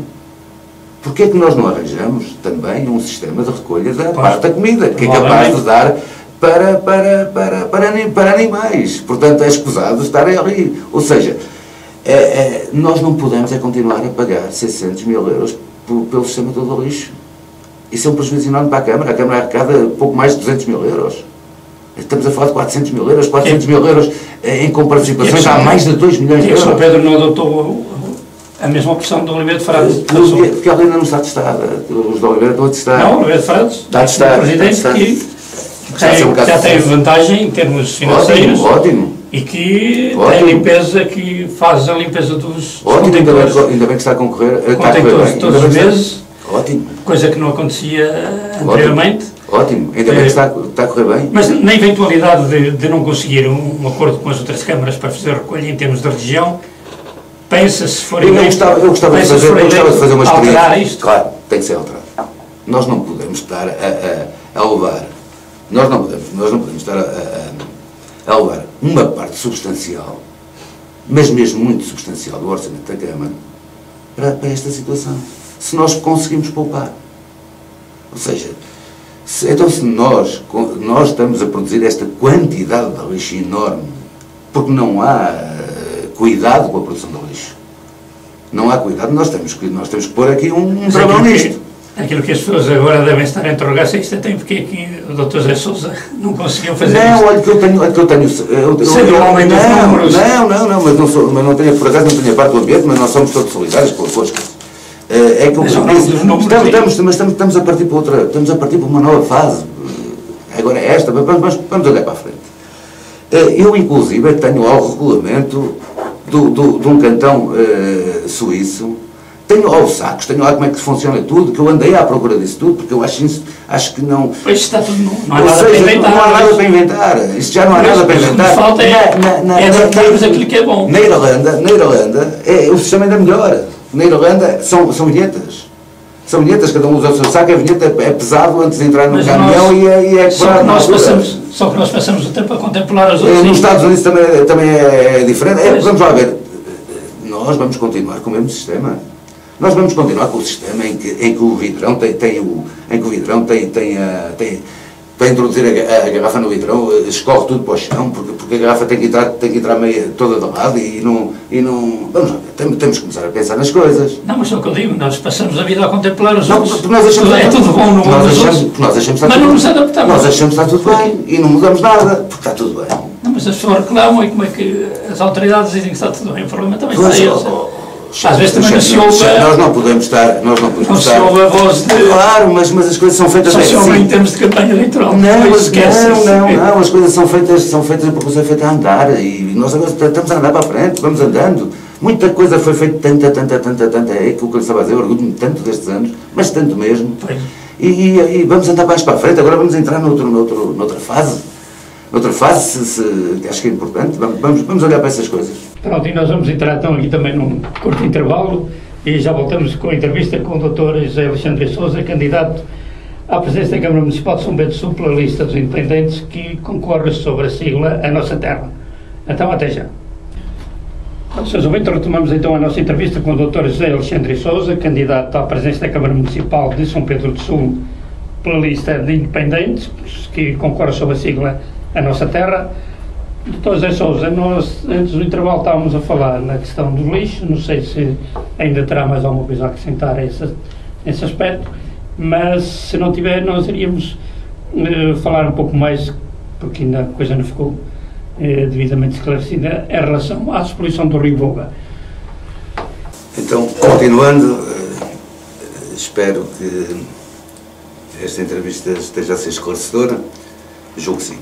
Speaker 2: Porquê é que nós não arranjamos também um sistema de recolha da parte da comida, que é capaz de dar para animais? Portanto, é escusado estarem ali. Ou seja, nós não podemos continuar a pagar 600 mil euros pelo sistema todo do lixo. Isso é um prejuízo enorme para a Câmara. A Câmara arrecada pouco mais de 200 mil euros. Estamos a falar de 400 mil euros. 400 mil euros em comparticipações há mais de 2 milhões de euros.
Speaker 3: E o Sr. Pedro não adotou a mesma opção do Oliveira de Frades?
Speaker 2: Porque ela ainda não está testada. Os de Oliveira estão a testar.
Speaker 3: Não, o Oliveira de Frades
Speaker 2: está a testar.
Speaker 3: O Presidente que já tem vantagem em termos financeiros.
Speaker 2: Ótimo.
Speaker 3: E que tem limpeza, que faz a limpeza dos
Speaker 2: contentores. Ainda bem que está a concorrer.
Speaker 3: Todos os meses.
Speaker 2: Ótimo.
Speaker 3: Coisa que não acontecia anteriormente.
Speaker 2: Ótimo. Ainda bem que está a correr bem.
Speaker 3: Mas na eventualidade de não conseguir um acordo com as outras câmaras para fazer recolha em termos de região, pensa-se se for
Speaker 2: eu gostava de fazer uma experiência.
Speaker 3: Alterar isto?
Speaker 2: Claro, tem que ser alterado. Nós não podemos estar a levar. Nós não podemos estar a levar uma parte substancial, mas mesmo muito substancial, do orçamento da Câmara para esta situação. Se nós conseguimos poupar. Ou seja, se nós estamos a produzir esta quantidade de lixo enorme, porque não há cuidado com a produção do lixo. Não há cuidado, nós temos que pôr aqui um travão nisto.
Speaker 3: Aquilo que as pessoas agora devem estar a interrogar-se é isto até porque aqui o Dr. José Sousa não conseguiu fazer isso.
Speaker 2: Não, olha que eu tenho...
Speaker 3: Seria um homem dos números.
Speaker 2: Não, mas não tenho, por acaso não tenho a parte do ambiente, mas nós somos todos solidários com as coisas. É que estamos a partir para uma nova fase. Agora é esta, vamos olhar para a frente. Eu, inclusive, tenho lá o regulamento de um cantão suíço, tenho lá os sacos, tenho lá como é que funciona tudo, que eu andei à procura disso tudo, porque eu acho que não...
Speaker 3: Pois está tudo, não há nada para inventar.
Speaker 2: Não há nada para inventar, isto já não há nada para inventar.
Speaker 3: O que falta é adaptarmos aquilo que é bom.
Speaker 2: Na Irlanda o sistema ainda melhor. Na Irlanda são vinhetas. São vinhetas, cada um usa o seu saco, a vinheta é pesado antes de entrar no caminhão e é quebrado.
Speaker 3: Só que nós passamos o tempo a contemplar as outras.
Speaker 2: Nos Estados Unidos também é diferente. Vamos lá ver. Nós vamos continuar com o mesmo sistema. Nós vamos continuar com o sistema em que o vidrão para introduzir a garrafa no vidrão, escorre tudo para o chão, porque a garrafa tem que entrar meio toda de lado e não... Vamos lá ver, temos que começar a pensar nas coisas.
Speaker 3: Não, mas é o que eu digo, nós passamos a vida a contemplar os outros.
Speaker 2: É
Speaker 3: tudo bom no mundo dos outros.
Speaker 2: Mas
Speaker 3: não nos adaptamos.
Speaker 2: Nós achamos que está tudo bem e não mudamos nada, porque está tudo bem.
Speaker 3: Não, mas as pessoas reclamam e como é que as autoridades dizem que está tudo bem, o problema também está aí. Às vezes também não se ouve...
Speaker 2: Nós não podemos estar...
Speaker 3: Não se ouve a voz de...
Speaker 2: Claro, mas as coisas são feitas...
Speaker 3: Só se ouve em termos de campanha eleitoral.
Speaker 2: Não, as coisas são feitas porque você é feito a andar e nós agora estamos a andar para a frente, vamos andando. Muita coisa foi feita, tanta, é aquilo que eu estava a dizer, eu orgulho-me tanto destes anos, mas tanto mesmo. E vamos andar mais para a frente, agora vamos entrar noutra fase. Noutra fase, acho que é importante, vamos olhar para essas coisas.
Speaker 1: Pronto, e nós vamos entrar então aqui também num curto intervalo e já voltamos com a entrevista com o Dr. José Alexandre Sousa, candidato à presidência da Câmara Municipal de São Bento do Sul pela lista dos independentes que concorre sobre a sigla A Nossa Terra. Então, até já. Senhores ouvintes, retomamos então a nossa entrevista com o Dr. José Alexandre Sousa, candidato à presidência da Câmara Municipal de São Pedro do Sul pela lista de independentes que concorre sobre a sigla A Nossa Terra. Dr. José Sousa, nós antes do intervalo estávamos a falar na questão do lixo, não sei se ainda terá mais alguma coisa a acrescentar a esse aspecto, mas se não tiver nós iríamos falar um pouco mais, porque ainda a coisa não ficou devidamente esclarecida, em relação à despoluição do Rio Voga.
Speaker 2: Então, continuando, espero que esta entrevista esteja a ser esclarecedora. Julgo que sim.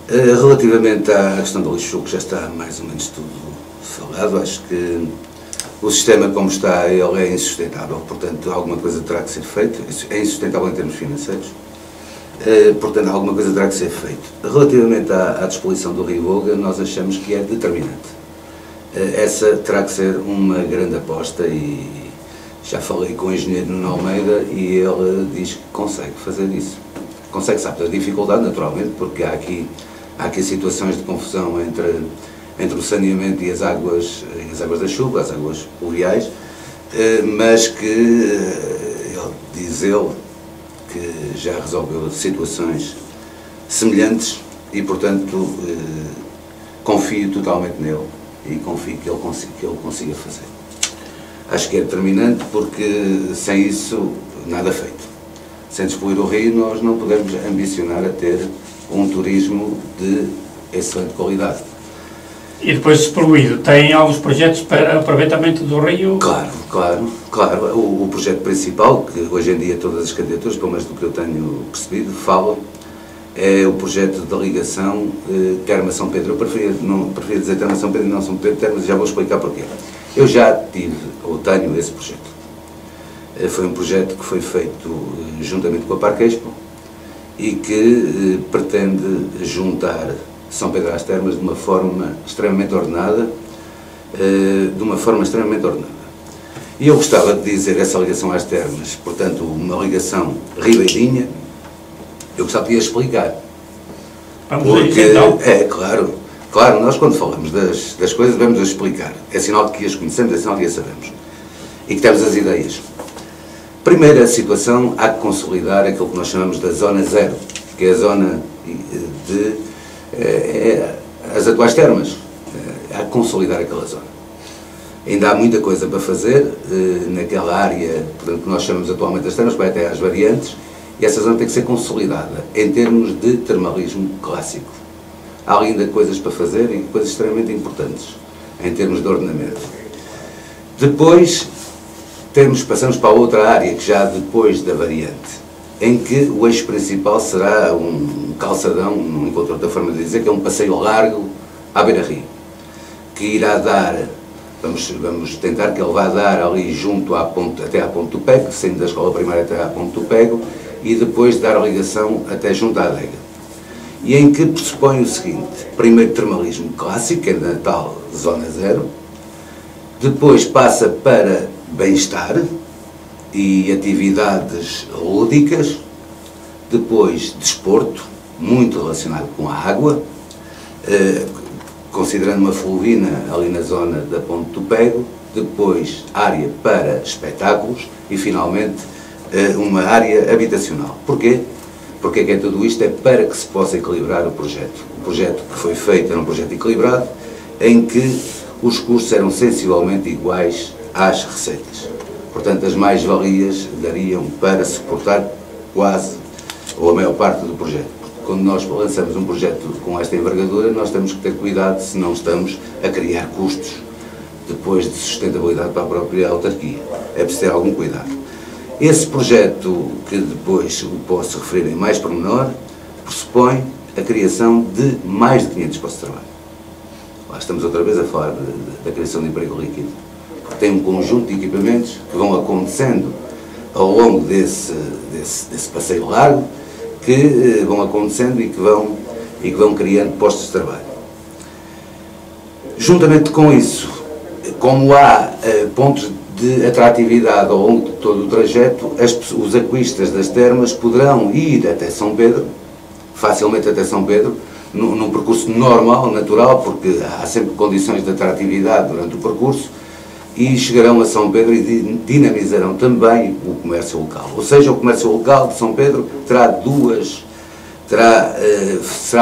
Speaker 2: Relativamente à questão do lixo, que já está mais ou menos tudo falado, acho que o sistema como está, ele é insustentável, portanto alguma coisa terá que ser feita. É insustentável em termos financeiros, portanto alguma coisa terá que ser feita. Relativamente à disposição do Rio Voga, nós achamos que é determinante. Essa terá que ser uma grande aposta e já falei com o engenheiro Nuno Almeida e ele diz que consegue fazer isso. Consegue, sabe da dificuldade, naturalmente, porque há aqui situações de confusão entre o saneamento e as águas da chuva, as águas pluviais, mas que diz ele que já resolveu situações semelhantes e, portanto, confio totalmente nele e confio que ele consiga fazer. Acho que é determinante porque sem isso nada feito. Sem despoluir o rio nós não podemos ambicionar a ter um turismo de excelente qualidade.
Speaker 3: E depois despoluído, tem alguns projetos para aproveitamento do rio?
Speaker 2: Claro. O projeto principal, que hoje em dia todas as candidaturas, pelo menos do que eu tenho percebido, falam, é o projeto de ligação Terma-São Pedro. Eu preferia dizer Terma-São Pedro e não São Pedro Termas, já vou explicar porquê. Eu já tive, ou tenho, esse projeto. Foi um projeto que foi feito juntamente com a Parque Expo e que pretende juntar São Pedro às Termas de uma forma extremamente ordenada, E eu gostava de dizer essa ligação às termas, portanto, uma ligação ribeirinha, eu gostava de explicar.
Speaker 3: Vamos a isso, então.
Speaker 2: Claro, nós quando falamos das coisas devemos explicar. É sinal de que as conhecemos, é sinal de que as sabemos. E que temos as ideias. Primeira situação, há que consolidar aquilo que nós chamamos da zona zero, que é a zona as atuais termas. Há que consolidar aquela zona. Ainda há muita coisa para fazer naquela área, portanto, que nós chamamos atualmente as termas, vai até às variantes, e essa zona tem que ser consolidada em termos de termalismo clássico. Há ainda coisas para fazer e coisas extremamente importantes em termos de ordenamento. Depois, passamos para outra área, que já depois da variante, em que o eixo principal será um calçadão, não encontro outra forma de dizer, que é um passeio largo à beira-rio, que irá dar, vamos tentar que ele vá dar ali junto até à Ponte do Pego, saindo da escola primária até à Ponte do Pego, e depois dar a ligação até junto à adega. E em que pressupõe o seguinte: primeiro termalismo clássico, que é na tal zona zero, depois passa para bem-estar e atividades lúdicas, depois desporto, muito relacionado com a água, considerando uma fluvina ali na zona da Ponte do Pego, depois área para espetáculos e finalmente uma área habitacional. Porquê? Porque é tudo isto é para que se possa equilibrar o projeto. O projeto que foi feito era um projeto equilibrado, em que os custos eram sensivelmente iguais às receitas. Portanto, as mais-valias dariam para suportar quase, ou a maior parte do projeto. Quando nós lançamos um projeto com esta envergadura, nós temos que ter cuidado se não estamos a criar custos depois de sustentabilidade para a própria autarquia. É preciso ter algum cuidado. Esse projeto, que depois posso referir em mais pormenor, pressupõe a criação de mais de 500 postos de trabalho. Lá estamos outra vez a falar da criação de emprego líquido. Porque tem um conjunto de equipamentos que vão acontecendo ao longo desse passeio largo, que vão acontecendo e que vão criando postos de trabalho. Juntamente com isso, como há pontos de atratividade ao longo de todo o trajeto, os aquistas das termas poderão ir até São Pedro, facilmente até São Pedro, num percurso normal, natural, porque há sempre condições de atratividade durante o percurso, e chegarão a São Pedro e dinamizarão também o comércio local. Ou seja, o comércio local de São Pedro será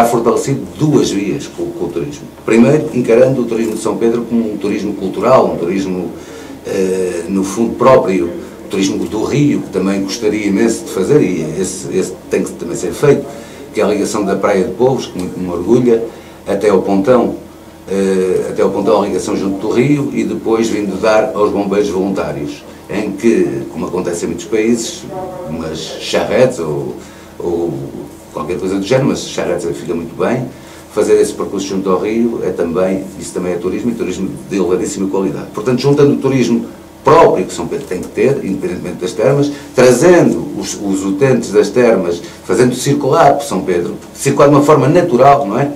Speaker 2: fortalecido duas vias com o turismo. Primeiro, encarando o turismo de São Pedro como um turismo cultural, um turismo, no fundo, próprio, o turismo do Rio, que também gostaria imenso de fazer, e esse tem que também ser feito, que é a ligação da Praia de Povos, que muito me orgulha, até ao Pontão, até ao pontão de ligação junto do rio e depois vindo dar aos bombeiros voluntários, em que, como acontece em muitos países, umas charretes ou qualquer coisa do género, mas charretes fica muito bem, fazer esse percurso junto ao rio isso também é turismo, e turismo de elevadíssima qualidade. Portanto, juntando o turismo próprio que São Pedro tem que ter, independentemente das termas, trazendo os utentes das termas, fazendo circular por São Pedro, circular de uma forma natural, não é?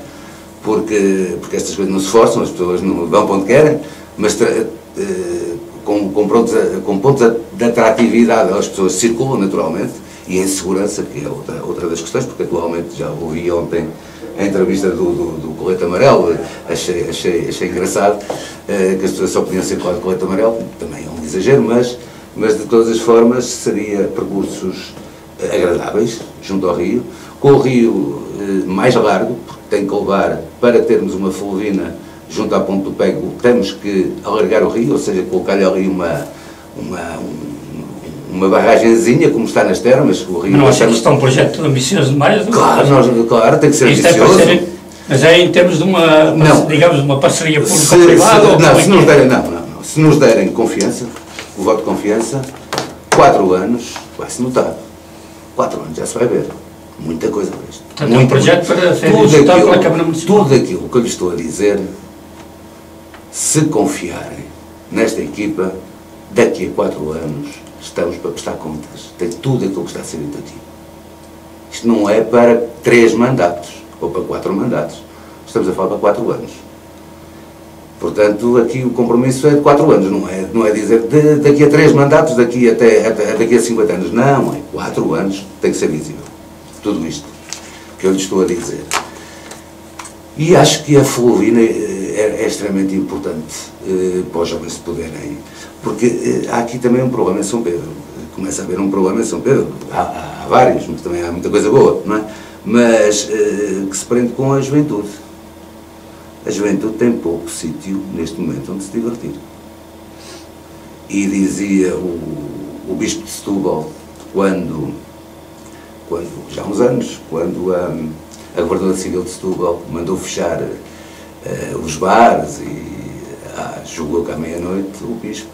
Speaker 2: Porque estas coisas não se forçam, as pessoas não vão para onde querem, mas com pontos de atratividade as pessoas circulam naturalmente, e em segurança, que é outra das questões, porque atualmente já ouvi ontem a entrevista do colete amarelo, achei engraçado que as pessoas só podiam circular de colete amarelo, também é um exagero, mas de todas as formas seria percursos agradáveis junto ao rio, com o rio mais largo, porque tem que levar, para termos uma fulvina junto à ponte do Pego, temos que alargar o rio, ou seja, colocar-lhe ali uma barragenzinha, como está nas termas. O rio,
Speaker 3: mas não acha que isto é um projeto ambicioso demais?
Speaker 2: Claro, tem que ser
Speaker 3: isto
Speaker 2: ambicioso.
Speaker 3: Mas é em termos de digamos, uma parceria público-privada?
Speaker 2: Se nos derem confiança, o voto de confiança, 4 anos, vai-se notar. 4 anos já se vai ver. Muita coisa para isto.
Speaker 3: Portanto, é um projeto para ser executado pela Câmara Municipal.
Speaker 2: Tudo aquilo que eu lhe estou a dizer, se confiarem nesta equipa, daqui a 4 anos estamos para prestar contas. Tem tudo aquilo que está a ser dito aqui. Isto não é para 3 mandatos, ou para 4 mandatos. Estamos a falar para 4 anos. Portanto, aqui o compromisso é de 4 anos, não é dizer daqui a 3 mandatos, daqui a 50 anos. Não, é 4 anos, tem que ser visível. Tudo isto que eu lhe estou a dizer. E acho que a fulvina é extremamente importante para os jovens se poderem, porque há aqui também um problema em São Pedro. Começa a haver um problema em São Pedro, há vários, mas também há muita coisa boa, não é? Mas que se prende com a juventude. A juventude tem pouco sítio neste momento onde se divertir. E dizia o Bispo de Setúbal, quando já há uns anos, quando a Governadora Civil de Setúbal mandou fechar os bares e julgou que à meia-noite, o Bispo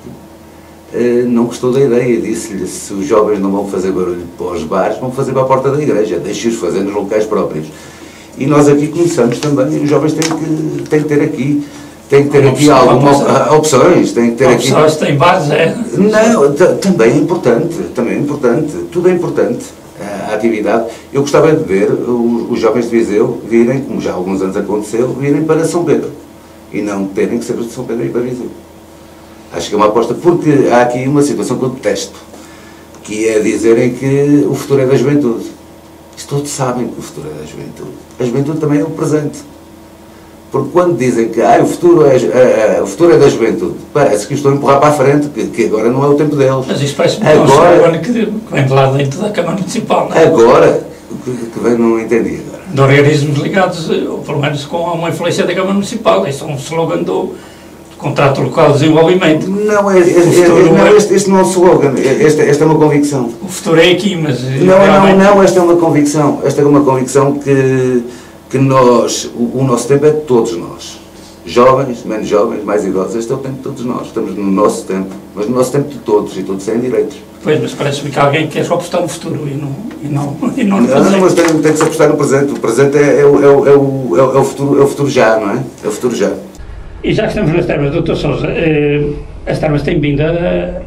Speaker 2: não gostou da ideia, disse-lhe: se os jovens não vão fazer barulho para os bares, vão fazer para a porta da igreja, deixe-os fazer nos locais próprios. E nós aqui começamos também, os jovens têm que ter aqui algumas opções, têm que ter aqui...
Speaker 3: Opções, tem bares, é?
Speaker 2: Não, também é importante, tudo é importante, a atividade. Eu gostava de ver os jovens de Viseu virem, como já há alguns anos aconteceu, virem para São Pedro, e não terem que ser de São Pedro e para Viseu. Acho que é uma aposta, porque há aqui uma situação que eu detesto, que é dizerem que o futuro é da juventude. Todos sabem que o futuro é da juventude. A juventude também é o presente. Porque quando dizem que o futuro é da juventude, parece que estou a empurrar para a frente, que agora não é o tempo deles.
Speaker 3: Mas isto parece-me agora que vem de lá dentro da Câmara Municipal, não é?
Speaker 2: Agora, que vem, não entendi agora.
Speaker 3: De organismos ligados, ou pelo menos com uma influência da Câmara Municipal. Isso é um slogan do Contrato Local de Desenvolvimento.
Speaker 2: Não, este não é um slogan, esta é uma convicção.
Speaker 3: O futuro é aqui, mas...
Speaker 2: Não, esta é uma convicção. Esta é uma convicção que nós, o nosso tempo é de todos nós. Jovens, menos jovens, mais idosos, este é o tempo de todos nós. Estamos no nosso tempo, mas no nosso tempo de todos, e todos têm direitos.
Speaker 3: Pois, mas parece-me que alguém quer só apostar no futuro e não no
Speaker 2: presente. Não, mas tem que se apostar no presente. O presente é o futuro já, não é? É o futuro já.
Speaker 1: E já que estamos nas termas, Dr. Sousa, as termas têm vindo a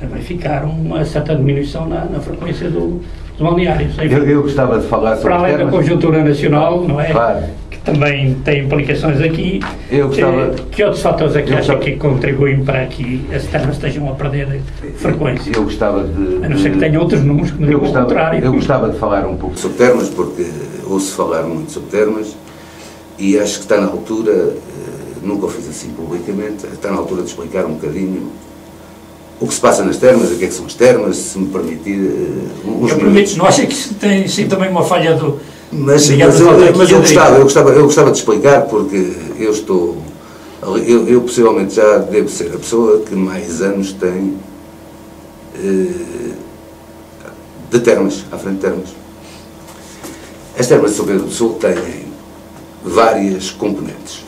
Speaker 1: verificar uma certa diminuição na frequência dos balneários.
Speaker 2: Eu gostava de falar sobre
Speaker 1: para além da conjuntura nacional, não é?
Speaker 2: Claro.
Speaker 1: Que também tem implicações aqui.
Speaker 2: Eu gostava...
Speaker 1: Que outros fatores é que acha que contribuem para que as termas estejam a perder frequência?
Speaker 2: Eu gostava de...
Speaker 1: A não ser que tenha outros números que me digam o contrário.
Speaker 2: Eu gostava de falar um pouco sobre termas, porque ouço falar muito sobre termas e acho que está na altura... Nunca o fiz assim publicamente, está na altura de explicar um bocadinho o que se passa nas termas, o que é que são as termas, se me permitir uns minutos.
Speaker 3: Não acha que isso tem sim também uma falha do...
Speaker 2: Mas eu gostava de explicar, porque eu possivelmente já devo ser a pessoa que mais anos tem de termas, à frente de termas. As termas de São Pedro do Sul têm várias componentes.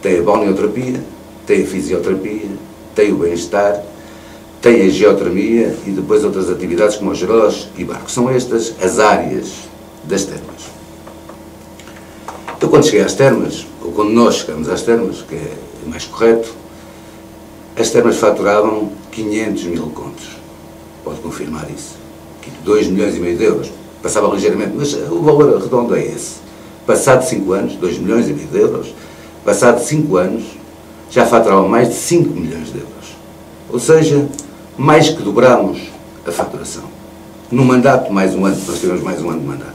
Speaker 2: tem a balneoterapia, tem a fisioterapia, tem o bem-estar, tem a geotermia e depois outras atividades como os gerós e barcos. São estas as áreas das termas. Eu quando cheguei às termas, ou quando nós chegamos às termas, que é mais correto, as termas faturavam 500 mil contos. Pode confirmar isso. 2,5 milhões de euros. Passava ligeiramente, mas o valor redondo é esse. Passado 5 anos, 2,5 milhões de euros, passado 5 anos, já faturavam mais de 5 milhões de euros. Ou seja, mais que dobramos a faturação. No mandato, mais um ano, nós tivemos mais um ano de mandato.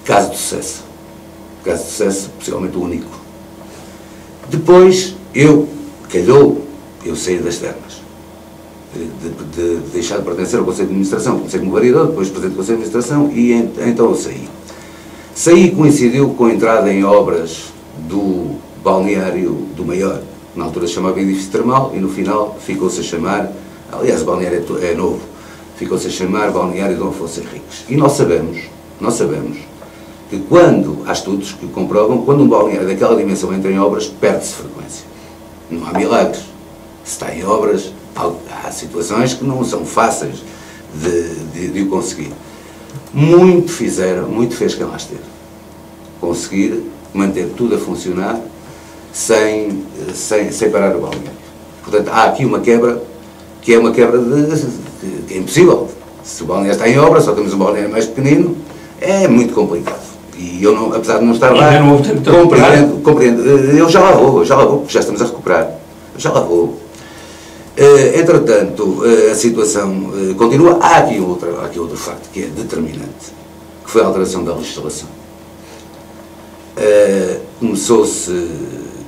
Speaker 2: Caso de sucesso. Caso de sucesso, possivelmente o único. Depois, eu saí das termas. De deixar de pertencer ao Conselho de Administração. Comecei como vereador, depois presidente do Conselho de Administração e então eu saí. Saí coincidiu com a entrada em obras do balneário do Maior. Na altura se chamava edifício termal e no final ficou-se a chamar, aliás o balneário é novo, ficou-se a chamar balneário Dom Afonso Henriques. E nós sabemos que quando, há estudos que comprovam, quando um balneário daquela dimensão entra em obras, perde-se frequência. Não há milagres. Se está em obras, há situações que não são fáceis de o conseguir. Muito fez quem lá esteve. Conseguir manter tudo a funcionar sem parar o balneário. Portanto, há aqui uma quebra, que é uma quebra que é impossível. Se o balneário está em obra, só temos um balneário mais pequenino, é muito complicado. E eu, não, apesar de não estar lá, compreendo. Eu já lá vou, porque já estamos a recuperar. Já lá vou. Entretanto, a situação continua. Há aqui outro facto que é determinante, que foi a alteração da legislação. Começou-se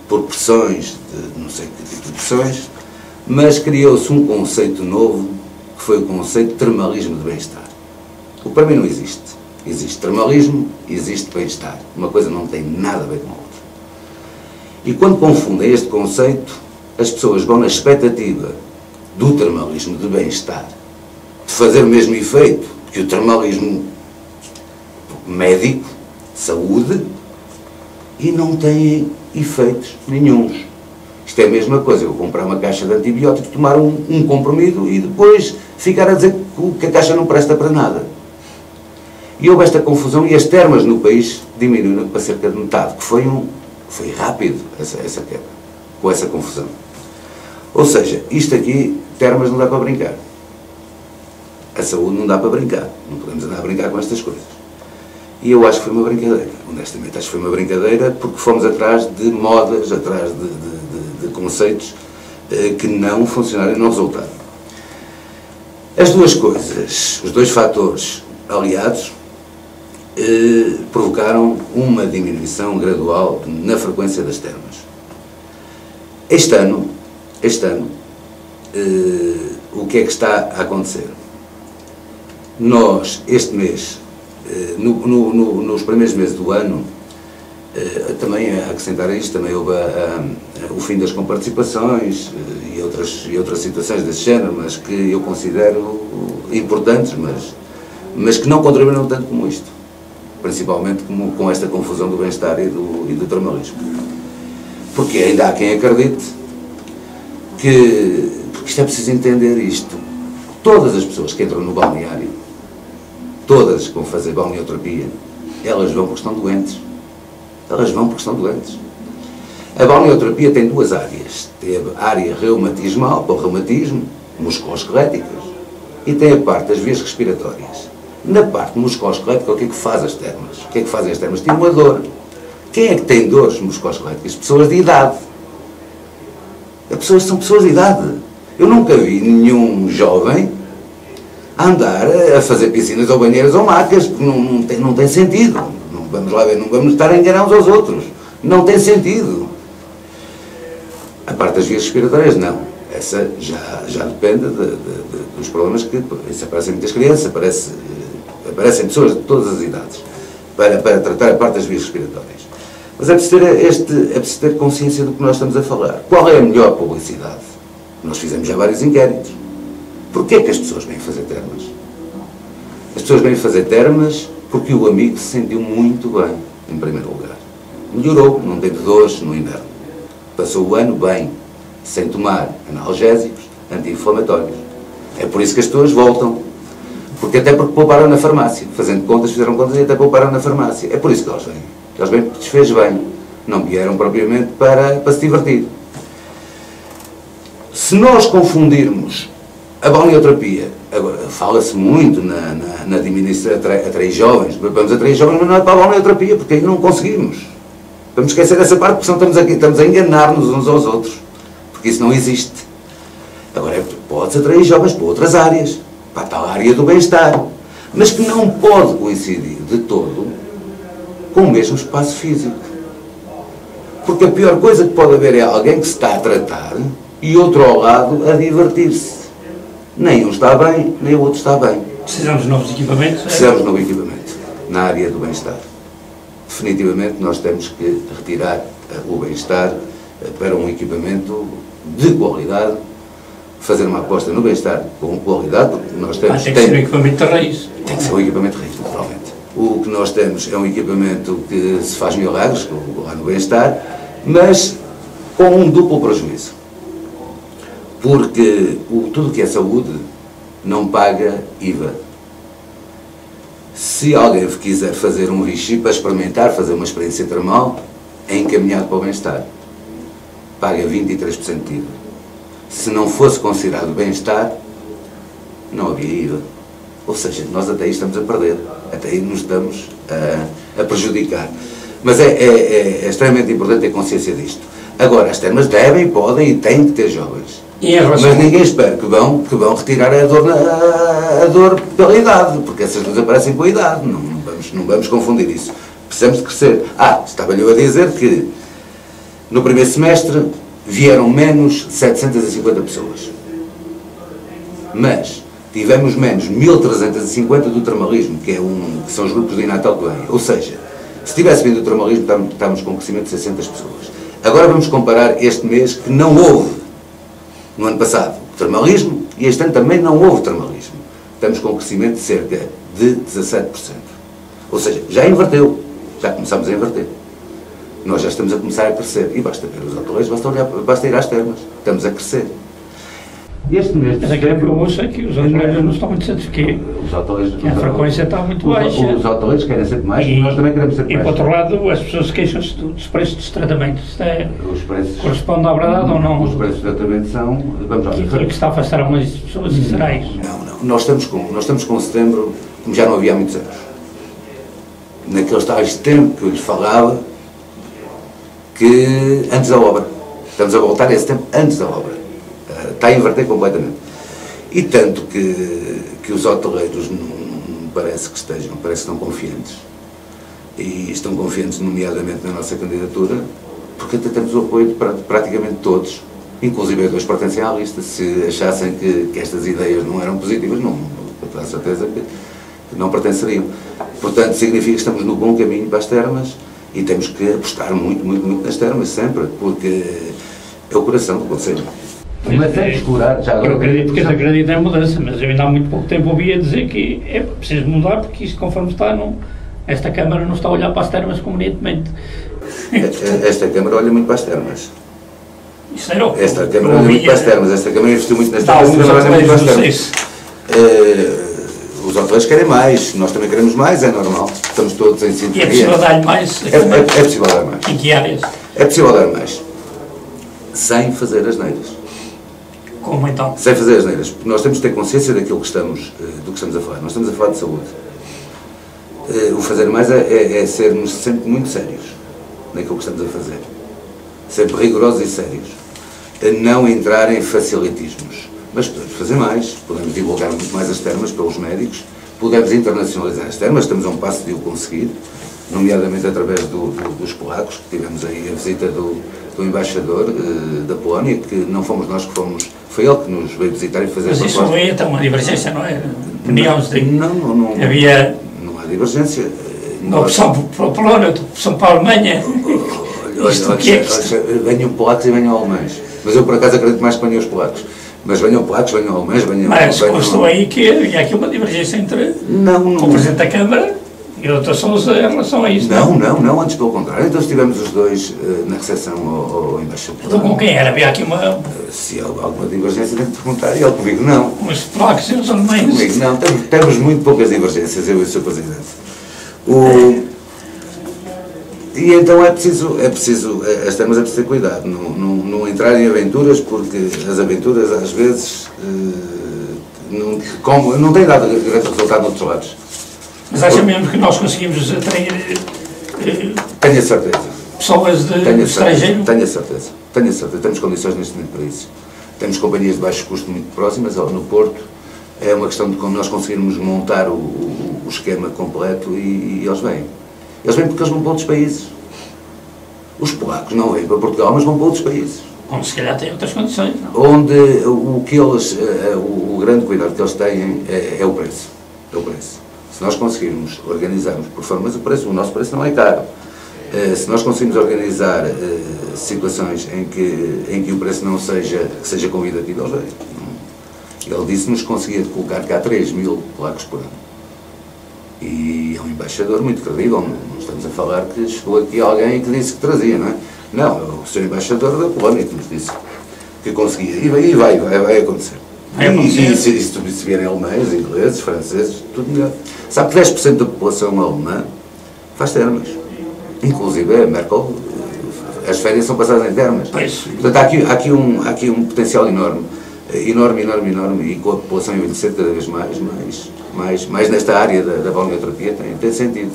Speaker 2: por pressões, não sei que tipo de pressões, mas criou-se um conceito novo, que foi o conceito de termalismo de bem-estar. O que para mim não existe. Existe termalismo e existe bem-estar. Uma coisa não tem nada a ver com a outra. E quando confundem este conceito, as pessoas vão na expectativa do termalismo de bem-estar, de fazer o mesmo efeito que o termalismo médico, saúde, e não têm efeitos nenhuns. Isto é a mesma coisa, eu comprar uma caixa de antibióticos, tomar um comprimido e depois ficar a dizer que a caixa não presta para nada. E houve esta confusão e as termas no país diminuíram para cerca de metade, que foi rápido essa quebra, com essa confusão. Ou seja, isto aqui, termas não dá para brincar. A saúde não dá para brincar. Não podemos andar a brincar com estas coisas. E eu acho que foi uma brincadeira. Honestamente, acho que foi uma brincadeira porque fomos atrás de modas, atrás de conceitos que não funcionaram e não resultaram. As duas coisas, os dois fatores aliados, provocaram uma diminuição gradual na frequência das termas. Este ano, o que é que está a acontecer? Nós, este mês, nos primeiros meses do ano, também a acrescentar a isto, também houve o fim das comparticipações e outras situações desse género, mas que eu considero importantes, mas que não contribuíram tanto como isto, principalmente com esta confusão do bem-estar e do termalismo. Porque ainda há quem acredite porque isto é preciso entender isto. Todas as pessoas que entram no balneário, todas que vão fazer balneoterapia, elas vão porque estão doentes. Elas vão porque estão doentes. A balneoterapia tem duas áreas. Tem a área reumatismal, para o reumatismo, musculoesqueléticas, e tem a parte das vias respiratórias. Na parte musculoesquelética, o que é que faz as termas? O que é que fazem as termas? Tem uma dor. Quem é que tem dores musculoesqueléticas? Pessoas de idade. São pessoas de idade. Eu nunca vi nenhum jovem andar a fazer piscinas ou banheiras ou macas, porque não tem sentido. Vamos lá ver, não vamos estar a enganar uns aos outros. Não tem sentido. A parte das vias respiratórias, não. Essa já depende dos problemas que... Isso aparece em muitas crianças, aparecem pessoas de todas as idades para tratar a parte das vias respiratórias. Mas é preciso ter consciência do que nós estamos a falar. Qual é a melhor publicidade? Nós fizemos já vários inquéritos. Porquê é que as pessoas vêm fazer termas? As pessoas vêm fazer termas porque o amigo se sentiu muito bem, em primeiro lugar. Melhorou, não teve dores no inverno. Passou o ano bem, sem tomar analgésicos, anti-inflamatórios. É por isso que as pessoas voltam. Porque pouparam na farmácia. Fazendo contas, fizeram contas e até pouparam na farmácia. É por isso que eles vêm. Eles vêm porque desfez bem. Não vieram propriamente para se divertir. Se nós confundirmos a balneoterapia, agora fala-se muito na diminuição, atrair jovens, vamos atrair jovens, mas não é para a balneoterapia, porque aí não conseguimos. Vamos esquecer essa parte, porque senão estamos a enganar-nos uns aos outros, porque isso não existe. Agora, pode-se atrair jovens para outras áreas, para a tal área do bem-estar, mas que não pode coincidir de todo com o mesmo espaço físico. Porque a pior coisa que pode haver é alguém que se está a tratar e outro ao lado a divertir-se. Nem um está bem, nem o outro está bem.
Speaker 3: Precisamos de novos equipamentos?
Speaker 2: Precisamos de novo equipamento na área do bem-estar. Definitivamente nós temos que retirar o bem-estar para um equipamento de qualidade, fazer uma aposta no bem-estar com qualidade, porque nós temos...
Speaker 3: tem que ser um equipamento de raiz.
Speaker 2: Tem que ser um equipamento de raiz, naturalmente. O que nós temos é um equipamento que se faz milagres, lá no bem-estar, mas com um duplo prejuízo. Porque tudo que é saúde não paga IVA. Se alguém quiser fazer um Vichy para experimentar, fazer uma experiência termal, é encaminhado para o bem-estar. Paga 23% de IVA. Se não fosse considerado bem-estar, não havia IVA. Ou seja, nós até aí estamos a perder, até aí nos estamos a prejudicar. Mas é extremamente importante ter consciência disto. Agora, as termas devem, podem e têm que ter jovens. Mas ninguém espera que vão retirar a dor pela idade, porque essas duas aparecem com a idade, não vamos confundir isso. Precisamos de crescer. Estava-lhe eu a dizer que no primeiro semestre vieram menos 750 pessoas. Mas tivemos menos 1350 do termalismo, que são os grupos de Natal que vêm. Ou seja, se tivesse vindo o termalismo, estávamos com um crescimento de 600 pessoas. Agora vamos comparar este mês, que não houve no ano passado o termalismo, e este ano também não houve termalismo. Estamos com um crescimento de cerca de 17%. Ou seja, já inverteu, já começamos a inverter. Nós já estamos a começar a crescer, e basta ver os hoteleiros, basta ir às termas, estamos a crescer. Este mês de setembro...
Speaker 3: Eu ouço é que os hoteleiros não estão muito satisfeitos, que a frequência está muito baixa.
Speaker 2: Os hoteleiros querem sempre mais, e nós também queremos sempre mais.
Speaker 3: E, por outro lado, as pessoas queixam-se dos preços dos tratamentos. Os preços correspondem à verdade ou não?
Speaker 2: Os preços de tratamento são... Vamos lá.
Speaker 3: Aquilo que está a afastar algumas pessoas, será isso?
Speaker 2: Não. Nós estamos com setembro, como já não havia há muitos anos. Naqueles tais tempos que eu lhes falava, que antes da obra. Estamos a voltar a esse tempo antes da obra. Está a inverter completamente. E tanto que os hoteleiros não parece que estão confiantes. E estão confiantes, nomeadamente, na nossa candidatura, porque até temos o apoio de praticamente todos, inclusive dois pertencem à lista. Se achassem que estas ideias não eram positivas, eu tenho certeza que não pertenceriam. Portanto, significa que estamos no bom caminho para as termas e temos que apostar muito, muito, muito nas termas, sempre, porque é o coração do concelho.
Speaker 1: Mas é descurar, já agora. Eu acredito em mudança, mas eu ainda há muito pouco tempo ouvia dizer que é preciso mudar, porque isto, conforme está, esta Câmara não está a olhar para as termas convenientemente.
Speaker 2: Esta Câmara olha muito para as termas.
Speaker 3: Isso era o que
Speaker 2: esta Câmara olha muito para as termas. Esta Câmara investiu muito nas termas. Os hoteleiros querem mais, nós também queremos mais, é normal. Estamos todos em sintonia.
Speaker 3: E é possível dar mais?
Speaker 2: É possível dar mais.
Speaker 3: Em que áreas?
Speaker 2: É possível dar mais. Sem fazer asneiras.
Speaker 3: Como então?
Speaker 2: Sem fazer asneiras, porque nós temos de ter consciência do que estamos a falar. Nós estamos a falar de saúde. O fazer mais é sermos sempre muito sérios naquilo que estamos a fazer. Sempre rigorosos e sérios. Não entrar em facilitismos. Mas podemos fazer mais, podemos divulgar muito mais as termas pelos médicos, podemos internacionalizar as termas, estamos a um passo de o conseguir, nomeadamente através dos polacos, que tivemos aí a visita do embaixador da Polónia, que não fomos nós que fomos, foi ele que nos veio visitar e fazer
Speaker 3: essa proposta. Mas isso foi então uma divergência, não é? Opiniões de...
Speaker 2: Não
Speaker 3: havia...
Speaker 2: Não há divergência.
Speaker 3: Uma opção para a Polónia, outra opção para a Alemanha.
Speaker 2: Venham polacos e venham alemães. Mas eu por acaso acredito mais que venham os polacos. Mas venham polacos, venham alemães, venham...
Speaker 3: Mas constou aí que havia aqui uma divergência entre o Presidente da Câmara E o Dr. Sousa em relação a isso?
Speaker 2: Não, antes pelo contrário. Então estivemos os dois na recepção ao embaixador.
Speaker 3: Então com quem era? Havia aqui uma...
Speaker 2: Se há alguma divergência, tem que perguntar. E ele comigo não.
Speaker 3: Mas polacos e os alemães?
Speaker 2: Comigo não. Temos muito poucas divergências, eu e o Sr. Presidente. E então é preciso as termas é preciso ter cuidado, não entrar em aventuras, porque as aventuras às vezes não têm dado grande resultado noutros lados.
Speaker 3: Mas acha mesmo que nós conseguimos atrair
Speaker 2: tenho a certeza.
Speaker 3: Pessoas de estrangeiro?
Speaker 2: Tenho a certeza. Temos condições neste momento para isso. Temos companhias de baixo custo muito próximas, no Porto. É uma questão de como nós conseguirmos montar o esquema completo e eles vêm. Eles vêm porque eles vão para outros países. Os polacos não vêm para Portugal, mas vão para outros países.
Speaker 3: Onde se calhar têm outras condições, não?
Speaker 2: Onde o grande cuidado que eles têm é o preço. É o preço. Se nós conseguirmos organizarmos por forma, mas o nosso preço não é caro. Se nós conseguirmos organizar situações em que o preço não seja convidativo, eles vêm. Ele disse-nos que conseguia colocar cá 3.000 polacos por ano. E é um embaixador muito credível, não estamos a falar que chegou aqui alguém que disse que trazia, não é? Não, é o senhor embaixador da Polónia que nos disse que conseguia. E vai acontecer. E se vierem alemães, ingleses, franceses, tudo melhor. Sabe que 10% da população alemã faz termas. Inclusive a Merkel, as férias são passadas em termas. Portanto, há aqui um potencial enorme, e com a população envelhecer cada vez mais nesta área da balneoterapia tem sentido.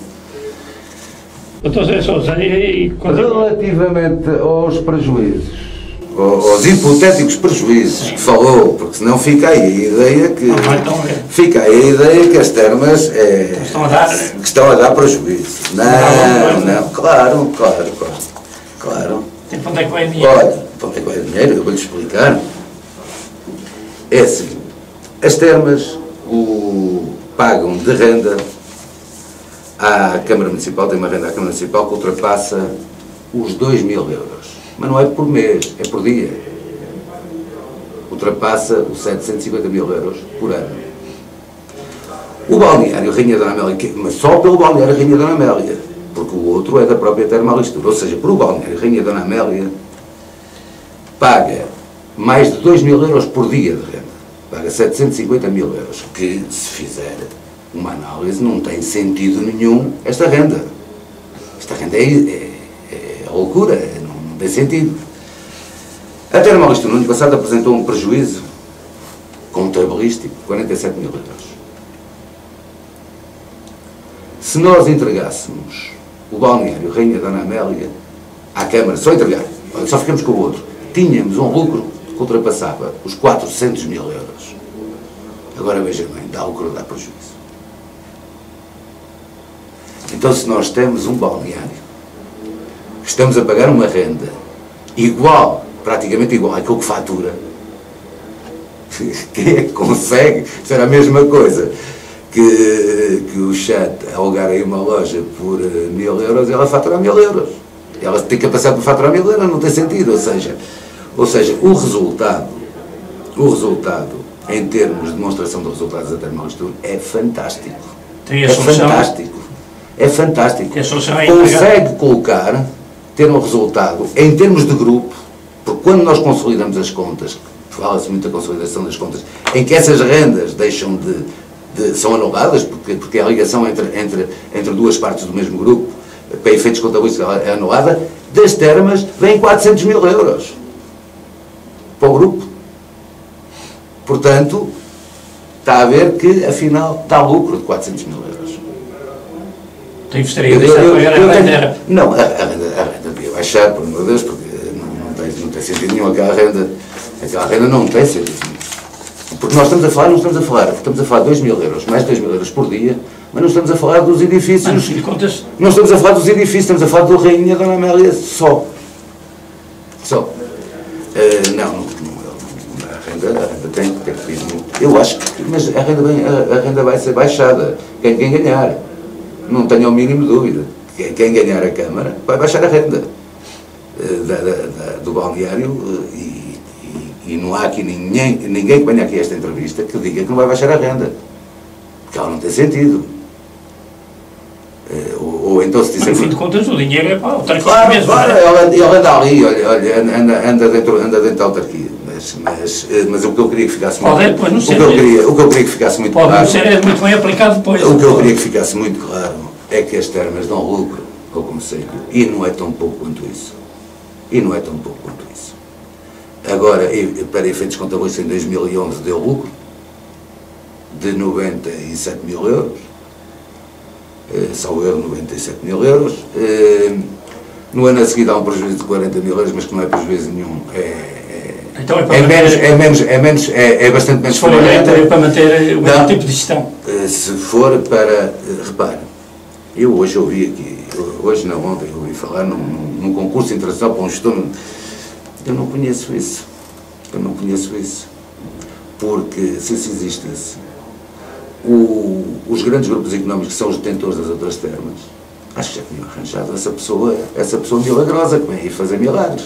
Speaker 1: Doutor José Sousa,
Speaker 2: relativamente aos prejuízos, aos hipotéticos prejuízos que falou, porque senão fica aí a ideia que as termas estão a dar prejuízo. Não, claro.
Speaker 3: E para onde é que vai o dinheiro?
Speaker 2: Olha, para onde é que vai o dinheiro? Eu vou-lhe explicar. É assim, as termas pagam de renda à Câmara Municipal, tem uma renda à Câmara Municipal que ultrapassa os 2.000 euros. Mas não é por mês, é por dia. Ultrapassa os 750.000 euros por ano. O balneário Rainha Dona Amélia, mas só pelo balneário Rainha Dona Amélia, porque o outro é da própria Termalistura, ou seja, por o balneário Rainha Dona Amélia, paga mais de 2.000 euros por dia de renda. Paga 750.000 euros, que se fizer uma análise não tem sentido nenhum esta renda. Esta renda é loucura, não tem sentido. A Termalistura no ano passado apresentou um prejuízo contabilístico de 47.000 euros. Se nós entregássemos o balneário Rainha Dona Amélia à Câmara, só ficamos com o outro, tínhamos um lucro que ultrapassava os 400.000 euros. Agora veja bem, dá lucro ou dá prejuízo? Então, se nós temos um balneário, estamos a pagar uma renda praticamente igual àquilo que fatura, quem é que consegue? Isso era a mesma coisa que o chat alugar aí uma loja por 1.000 euros e ela fatura 1.000 euros. Ela tem capacidade para faturar 1.000 euros, não tem sentido. Ou seja, o resultado em termos de demonstração de resultados da Termalistura é fantástico. É fantástico. Consegue colocar, ter um resultado em termos de grupo, porque quando nós consolidamos as contas, fala-se muito da consolidação das contas, em que essas rendas deixam são anuladas, porque a ligação entre duas partes do mesmo grupo, para efeitos contabilísticos, é anulada, das termas vêm 400.000 euros para o grupo. Portanto, está a ver que, afinal, dá lucro de 400.000 euros.
Speaker 3: Tem a renda?
Speaker 2: Não, a renda devia baixar, por amor de Deus, porque não tem sentido nenhum. Aquela renda não tem sentido nenhum. Porque nós estamos a falar de 2.000 euros, mais de 2.000 euros por dia, mas não estamos a falar dos edifícios. Não estamos a falar dos edifícios, estamos a falar do Rainha Dona Amélia só. A renda tem que pedir muito. Eu acho que, mas a renda vai ser baixada. Quem ganhar, não tenho o mínimo de dúvida. Quem ganhar a Câmara vai baixar a renda do balneário e não há aqui ninguém que venha aqui a esta entrevista que diga que não vai baixar a renda, porque ela não tem sentido. ou então se disser...
Speaker 3: No fim de contas, o dinheiro é para a autarquia
Speaker 2: Claro,
Speaker 3: mesmo.
Speaker 2: claro, ele anda ali, olha, anda dentro da autarquia, mas o que eu queria que ficasse muito...
Speaker 3: Pode depois não ser.
Speaker 2: O que eu queria que ficasse muito claro...
Speaker 3: Pode não ser, é muito bem aplicado depois.
Speaker 2: O que eu queria que ficasse muito claro é que as termas dão lucro ao concelho, e não é tão pouco quanto isso. Agora, para efeitos contabilísticos, em 2011 deu lucro de 97 mil euros, salvo erro, 97 mil euros. No ano a seguir dá um prejuízo de 40 mil euros, mas que não é prejuízo nenhum.
Speaker 3: Então
Speaker 2: É bastante menos.
Speaker 3: Se for é para manter o mesmo tipo de gestão.
Speaker 2: Se for para... Repare, eu hoje ouvi aqui, ontem eu ouvi falar num concurso internacional para um gestor. Eu não conheço isso. Porque, se isso existisse, os grandes grupos económicos que são os detentores das outras termas, acho que já tinham arranjado essa pessoa milagrosa que vem aí fazer milagres.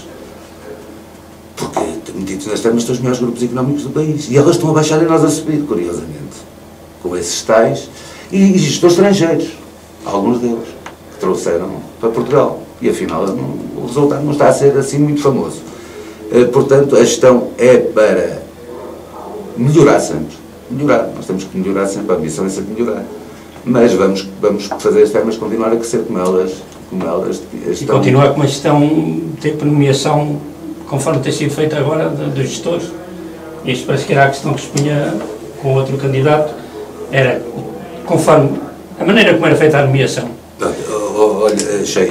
Speaker 2: Porque, metidos nas termas, estão os melhores grupos económicos do país. E elas estão a baixar e nós a subir, curiosamente. Com esses tais e gestores estrangeiros, alguns deles, que trouxeram para Portugal. E, afinal, o resultado não está a ser assim muito famoso. Portanto, a gestão é para melhorar sempre. Nós temos que melhorar sempre, a ambição é sempre melhorar. Mas vamos fazer as termas continuar a crescer como elas estão.
Speaker 3: E continuar com uma gestão, tipo nomeação, conforme tem sido feita agora, dos gestores. Isto parece que era a questão que se punha com outro candidato, era conforme a maneira como era feita a nomeação.
Speaker 2: Olha,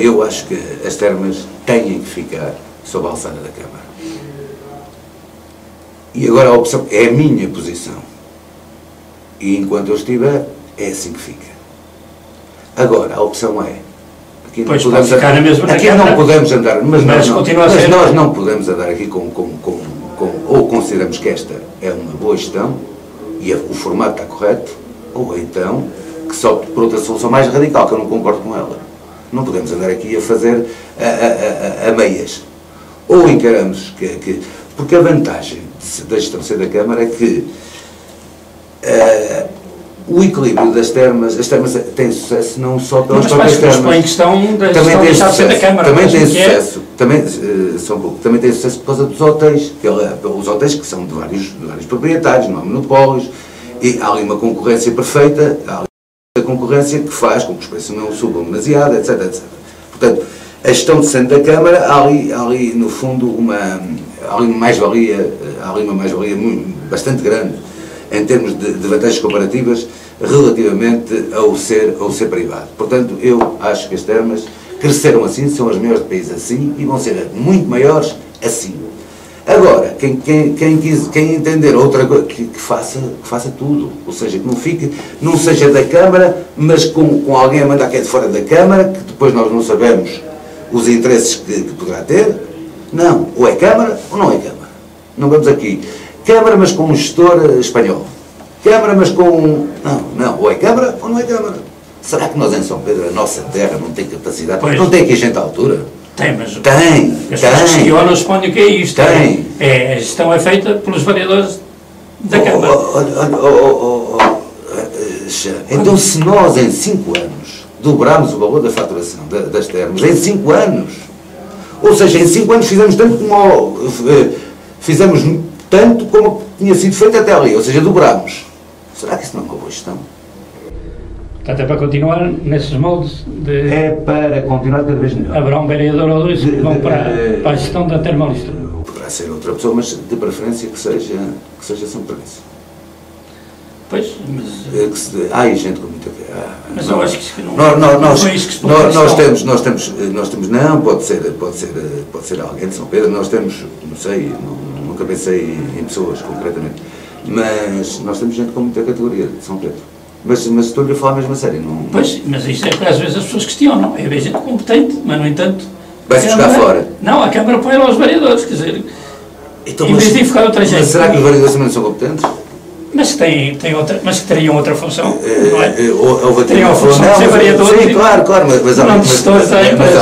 Speaker 2: eu acho que as termas têm que ficar sob a alçada da Câmara. E agora a opção é a minha posição. E enquanto eu estiver, é assim que fica. Agora, a opção é... Aqui não podemos ficar na mesma aqui não podemos andar, mas nós não podemos andar aqui ou consideramos que esta é uma boa gestão e o formato está correto, ou então que só por outra solução mais radical, que eu não concordo com ela. Não podemos andar aqui a fazer a meias. Ou encaramos porque a vantagem da gestão ser da Câmara é que o equilíbrio das termas, as termas têm sucesso não só pelas próprias termas.
Speaker 3: Mas em questão da
Speaker 2: também tem
Speaker 3: sucesso
Speaker 2: sucesso
Speaker 3: da Câmara.
Speaker 2: Também tem sucesso, também tem sucesso por causa dos hotéis, pelos hotéis que são de vários proprietários, não há monopólios, e há ali uma concorrência perfeita, há ali uma concorrência que faz com que os preços não subam demasiado, etc. Portanto, a gestão de centro da Câmara, há ali no fundo uma mais-valia bastante grande em termos de vantagens comparativas relativamente ao ser privado. Portanto, eu acho que as termas cresceram assim, são as maiores do país assim e vão ser muito maiores assim. Agora, quem entender outra coisa, que faça tudo, ou seja, que não seja da Câmara, mas com alguém a mandar que é de fora da Câmara, que depois nós não sabemos os interesses que poderá ter. Não, ou é Câmara ou não é Câmara. Não vamos aqui. Câmara, mas com um gestor espanhol. Câmara, mas com... Não, ou é Câmara ou não é Câmara. Será que nós em São Pedro, a nossa terra, não tem capacidade?
Speaker 3: Pois.
Speaker 2: Não tem aqui gente à altura?
Speaker 3: Tem, mas...
Speaker 2: Tem.
Speaker 3: As pessoas questionam, supõem o que é isto.
Speaker 2: Tem.
Speaker 3: A gestão é feita pelos vereadores da Câmara.
Speaker 2: Então, se nós em 5 anos dobramos o valor da faturação das termas, em 5 anos, ou seja, em 5 anos fizemos tanto como tinha sido feito até ali, ou seja, dobramos. Será que isso não é uma boa gestão?
Speaker 1: Portanto, é para continuar nesses moldes de...
Speaker 2: É para continuar cada vez melhor.
Speaker 1: Haverá um vereador ou dois que vão para a gestão da termalista.
Speaker 2: Poderá ser outra pessoa, mas de preferência que seja São Pedrense.
Speaker 3: Pois, mas...
Speaker 2: Há gente com muita...
Speaker 3: Mas eu acho que não
Speaker 2: foi
Speaker 3: isso que se
Speaker 2: nós temos, não, pode ser alguém de São Pedro, nós temos, não sei, nunca pensei em pessoas concretamente, mas nós temos gente com muita categoria de São Pedro. Mas estou-lhe a falar mesmo a sério, não...
Speaker 3: Pois, mas isto é que às vezes as pessoas questionam, é bem gente competente, mas no entanto...
Speaker 2: Vai-se buscar fora.
Speaker 3: Não, a Câmara põe lá os vereadores, quer dizer,
Speaker 2: então,
Speaker 3: em vez de enfocar outra gente...
Speaker 2: Mas será que os vereadores também não são competentes?
Speaker 3: Mas que teriam outra função, não é?
Speaker 2: Teriam
Speaker 3: a função de ser vereador.
Speaker 2: Sim, claro, mas